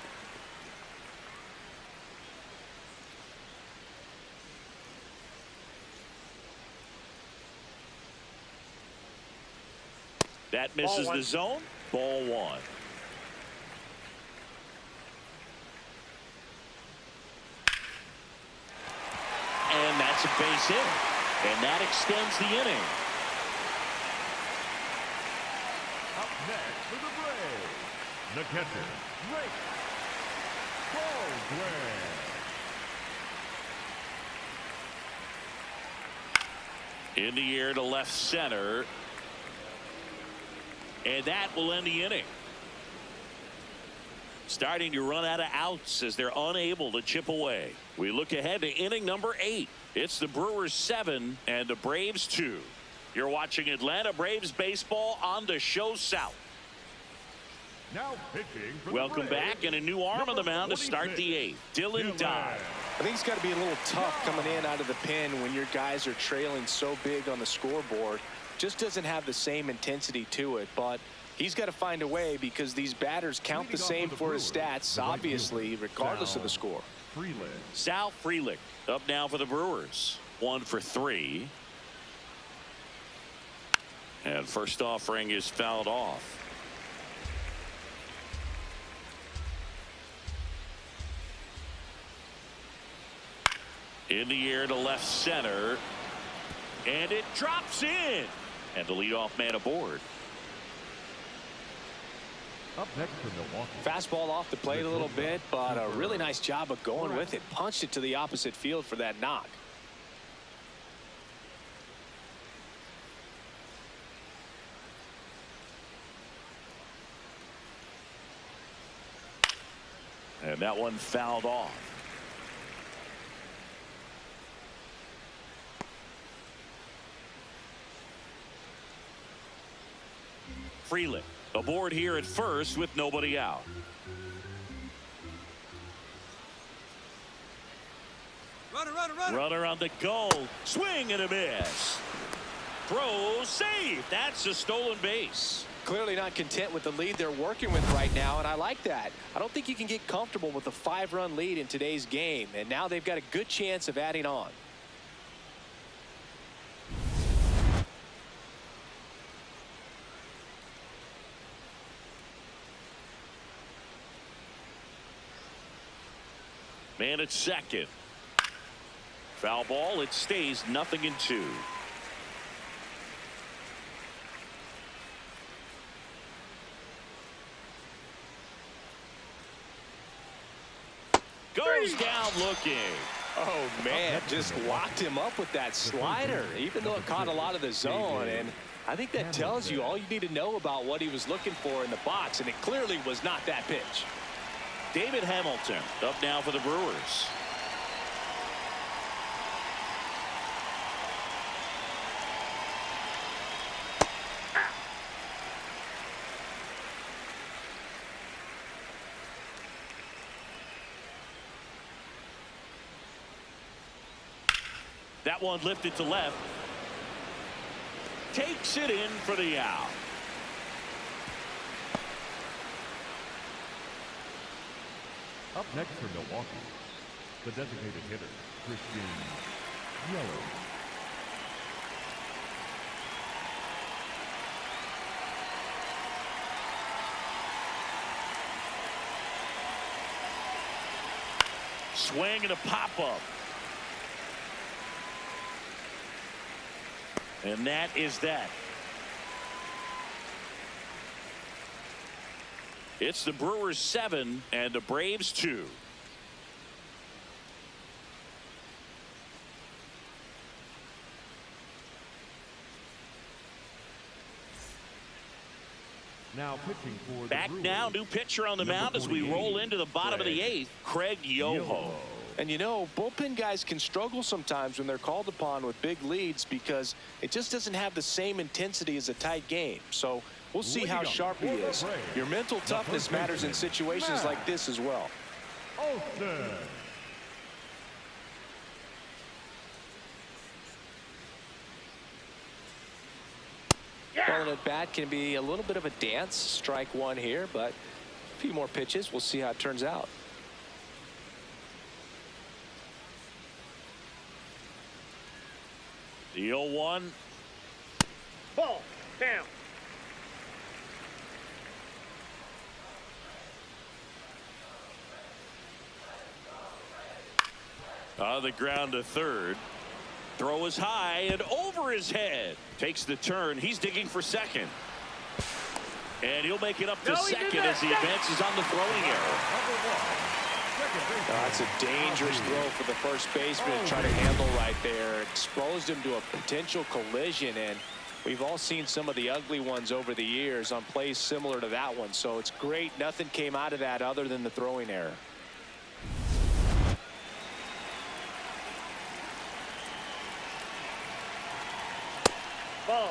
that misses the zone. Ball 1. And that's a base hit. And that extends the inning. Up next for the Braves, the catcher, Drake Baldwin. In the air to left center. And that will end the inning. Starting to run out of outs as they're unable to chip away. We look ahead to inning number 8. It's the Brewers 7 and the Braves 2. You're watching Atlanta Braves baseball on the Show South. Now pitching for Welcome the Braves, back, and a new arm on the mound to start the 8th. Dylan Dodd. I think it's got to be a little tough coming in out of the pen when your guys are trailing so big on the scoreboard. Just doesn't have the same intensity to it, but he's got to find a way because these batters count the same for his stats, obviously, regardless of the score. Sal Frelick up now for the Brewers. 1 for 3. And first offering is fouled off. In the air to left center. And it drops in. And the leadoff man aboard. Up next for Milwaukee. Fastball off the plate a little bit, but a really nice job of going with it. Punched it to the opposite field for that knock. And that one fouled off. Frelick aboard here at first with nobody out. Runner on the go. Swing and a miss. Throw safe. That's a stolen base. Clearly not content with the lead they're working with right now, and I like that. I don't think you can get comfortable with a 5-run lead in today's game, and now they've got a good chance of adding on. Man at second. Foul ball. It stays 0-2. Goes down looking. Oh, man, just locked him up with that slider, even though it caught a lot of the zone. And I think that tells you all you need to know about what he was looking for in the box, and it clearly was not that pitch. David Hamilton up now for the Brewers. That one lifted to left. Takes it in for the out. Up next for Milwaukee, the designated hitter, Christian Yellow. Swing and a pop-up. And that is that. It's the Brewers 7 and the Braves 2. Now pitching for the Back Brewers, now, new pitcher on the number mound as we 48, roll into the bottom of the eighth. Craig Yoho. And you know, bullpen guys can struggle sometimes when they're called upon with big leads because it just doesn't have the same intensity as a tight game. So we'll see how sharp he is. Your mental toughness matters in situations like this as well. Olsen. Calling at bat can be a little bit of a dance. Strike one here, but a few more pitches. We'll see how it turns out. The 0-1. Ball down. On the ground to third. Throw is high and over his head. Takes the turn. He's digging for second. And he'll make it up to second as he advances on the throwing error. That's a dangerous throw for the first baseman to try to handle right there. Exposed him to a potential collision, and we've all seen some of the ugly ones over the years on plays similar to that one. So it's great nothing came out of that other than the throwing error. Ball.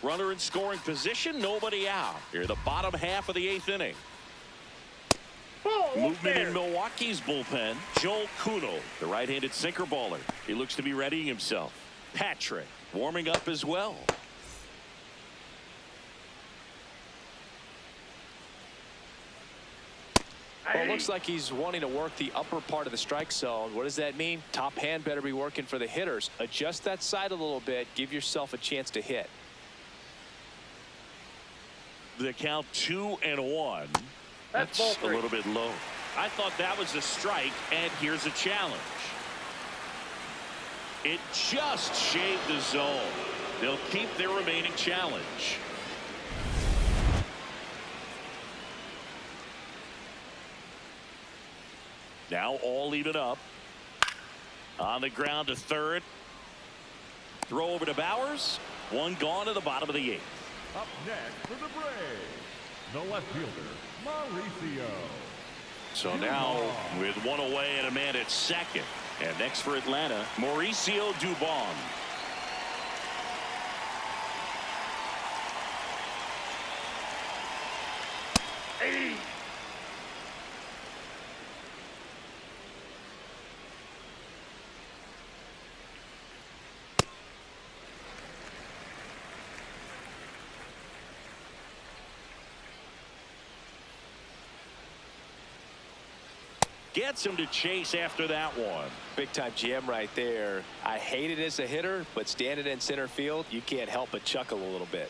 Runner in scoring position, nobody out. Here, the bottom half of the eighth inning. Ball. Movement in Milwaukee's bullpen. Joel Kuno, the right-handed sinker baller. He looks to be readying himself. Patrick warming up as well. Well, it looks like he's wanting to work the upper part of the strike zone. What does that mean? Top hand better be working for the hitters. Adjust that side a little bit. Give yourself a chance to hit. The count 2-1. That's a little bit low. I thought that was a strike, and here's a challenge. It just shaved the zone. They'll keep their remaining challenge. Now all even up. On the ground to third. Throw over to Bowers. One gone to the bottom of the eighth. Up next for the Braves, the left fielder, Mauricio. So now with one away and a man at second. And next for Atlanta, Mauricio Dubon. Hey. Gets him to chase after that one. Big time jam right there. I hate it as a hitter, but standing in center field, you can't help but chuckle a little bit.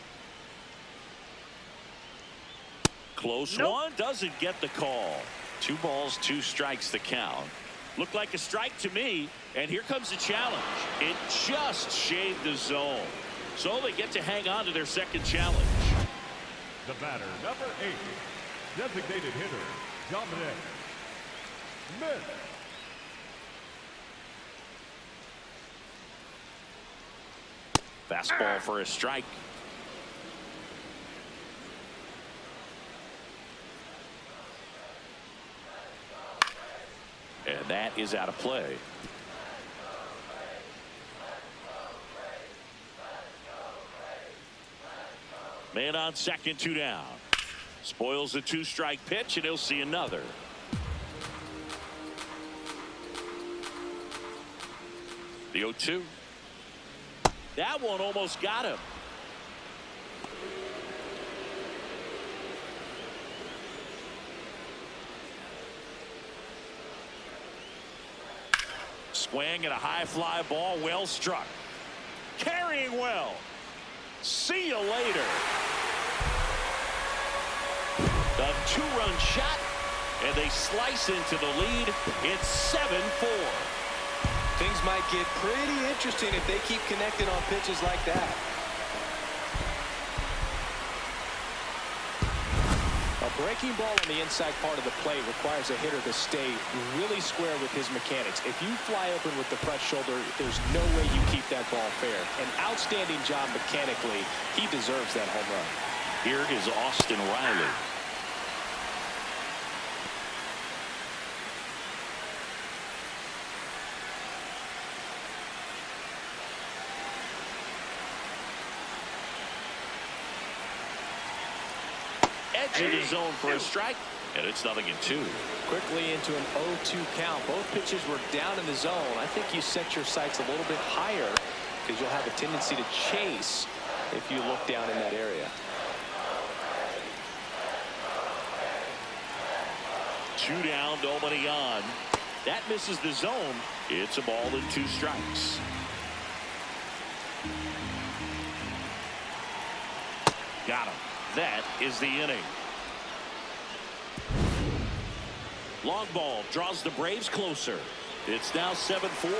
Close Nope. one, doesn't get the call. 2 balls, 2 strikes the count. Looked like a strike to me, and here comes the challenge. It just shaved the zone. So they get to hang on to their second challenge. The batter, number 8, designated hitter, Dominic Smith. Fastball for a strike. And that is out of play. Man on second, 2 down. Spoils the 2-strike pitch, and he'll see another. The 0-2. That one almost got him. Swing and a high fly ball, well struck. Carrying well. See you later. The 2-run shot, and they slice into the lead. It's 7-4. Things might get pretty interesting if they keep connected on pitches like that. A breaking ball on the inside part of the plate requires a hitter to stay really square with his mechanics. If you fly open with the front shoulder, there's no way you keep that ball fair. An outstanding job mechanically. He deserves that home run. Here is Austin Riley. Edge of the zone for a strike, and it's 0-2. Quickly into an 0-2 count. Both pitches were down in the zone. I think you set your sights a little bit higher because you'll have a tendency to chase if you look down in that area. 2 down, nobody on. That misses the zone. It's a ball and 2 strikes. Got him. That is the inning. Long ball draws the Braves closer. It's now 7-4.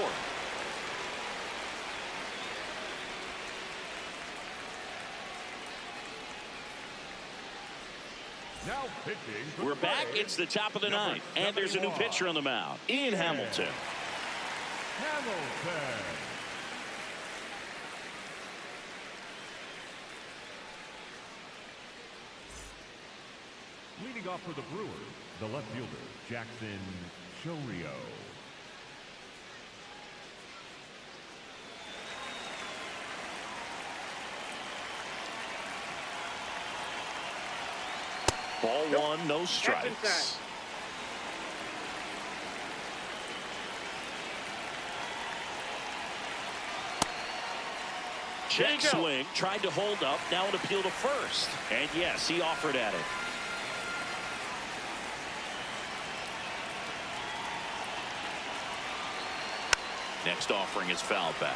Now pitching. for We're the back. Braves, It's the top of the number ninth, and there's a new 71, pitcher on the mound, Ian Hamilton. Hamilton. Leading off for the Brewers, the left fielder, Jackson Chourio. Ball 1, no strikes. inside. Check There you go. swing, tried to hold up, now an appeal to first. And yes, he offered at it. Next offering is fouled back.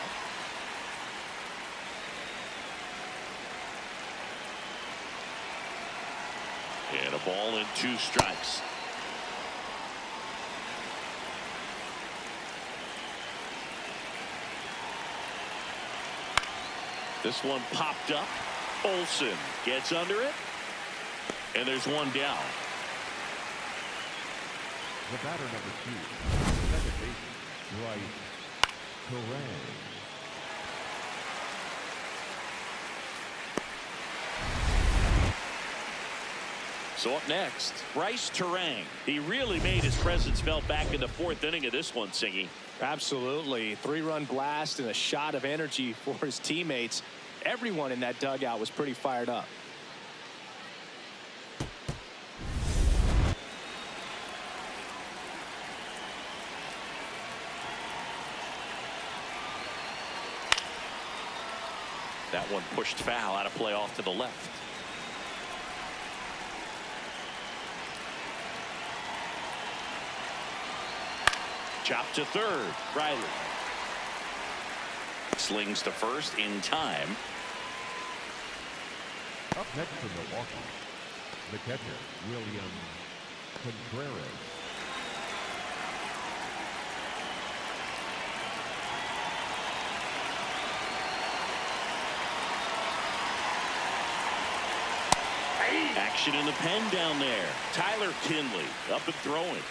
And a ball and 2 strikes. This one popped up. Olsen gets under it. And there's 1 down. The batter number 2, second baseman, Bryce Terang. So up next, Bryce Terang. He really made his presence felt back in the 4th inning of this one, Singy. Absolutely. 3-run blast and a shot of energy for his teammates. Everyone in that dugout was pretty fired up. That one pushed foul, out of play off to the left. Chop to third. Riley slings to first in time. Up next for Milwaukee, The catcher, William Contreras. Action in the pen down there. Tyler Kinley up and throwing.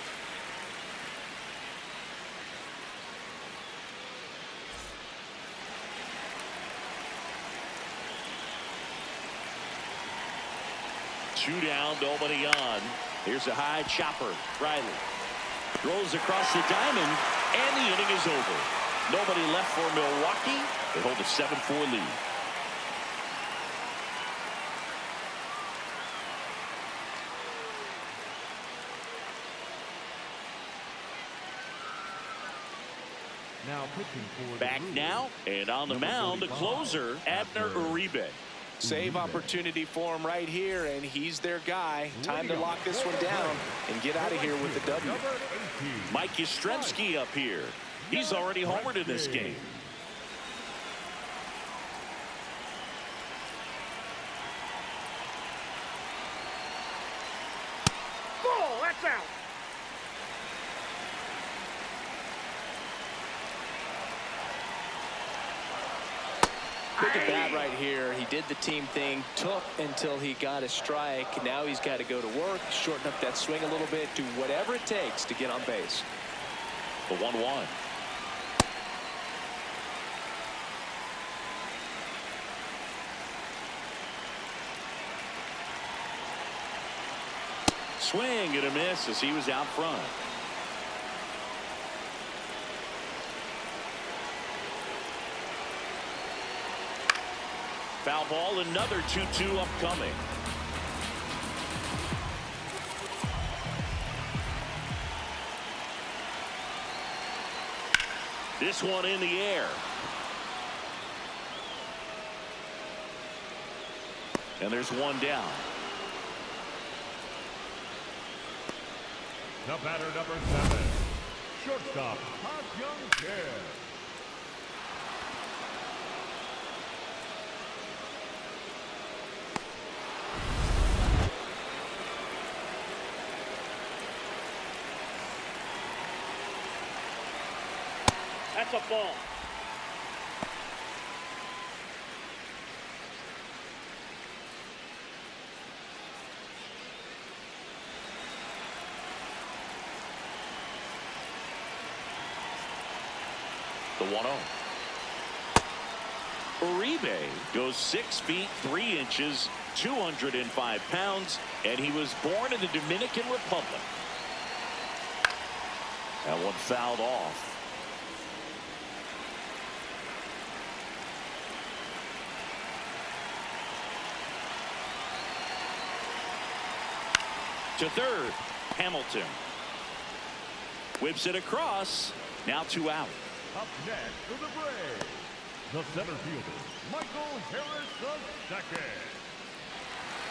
Two down, nobody on. Here's a high chopper. Riley throws across the diamond, and the inning is over. Nobody left for Milwaukee. They hold a 7-4 lead. Now pitching for the Back Brewers, now, and on the number mound, the 45, closer, Abner Uribe. Save opportunity for him right here, and he's their guy. Time to lock this one down and get out of here with the W. number 18, Mike Yastrzemski up here. He's already homered in this game. Ball, that's out. Look at that right here. He did the team thing, took until he got a strike. Now he's got to go to work, shorten up that swing a little bit, do whatever it takes to get on base. The 1-1. Swing and a miss as he was out front. Foul ball, another 2-2 upcoming. This one in the air. And there's one down. the batter number 7, shortstop, Park Young-chae. That's a ball. The 1-0. Uribe goes 6 feet 3 inches, 205 pounds, and he was born in the Dominican Republic. That one fouled off. To third, Hamilton whips it across. Now 2 out. Up next for the Braves, the center fielder, Michael Harris II.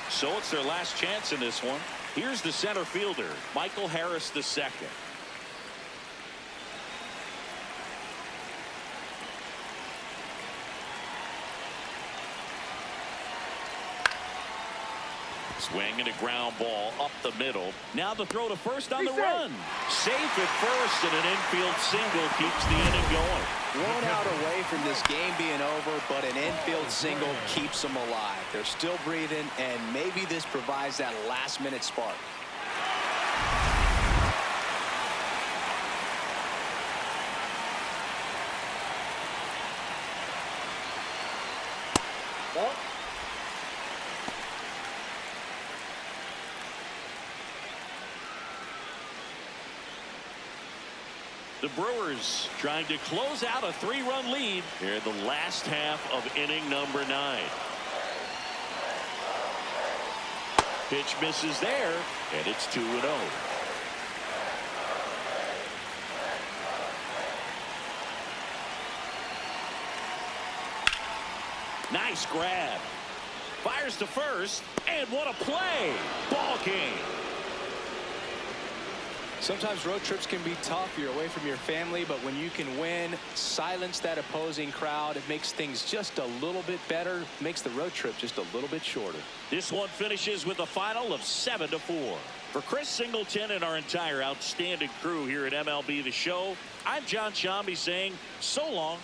So it's their last chance in this one. Here's the center fielder, Michael Harris II. Swing and a ground ball up the middle. Now the throw to first on the run. Safe at first, and an infield single keeps the inning going. One out away from this game being over, but an infield single keeps them alive. They're still breathing, and maybe this provides that last-minute spark. Ball. The Brewers trying to close out a 3-run lead here in the last half of inning number 9. Pitch misses there, and it's 2-0. Nice grab. Fires to first, and what a play. Ball game. Sometimes road trips can be tough. You're away from your family, but when you can win, silence that opposing crowd, it makes things just a little bit better, makes the road trip just a little bit shorter. This one finishes with a final of 7-4. For Chris Singleton and our entire outstanding crew here at MLB The Show, I'm John Shambi saying so long.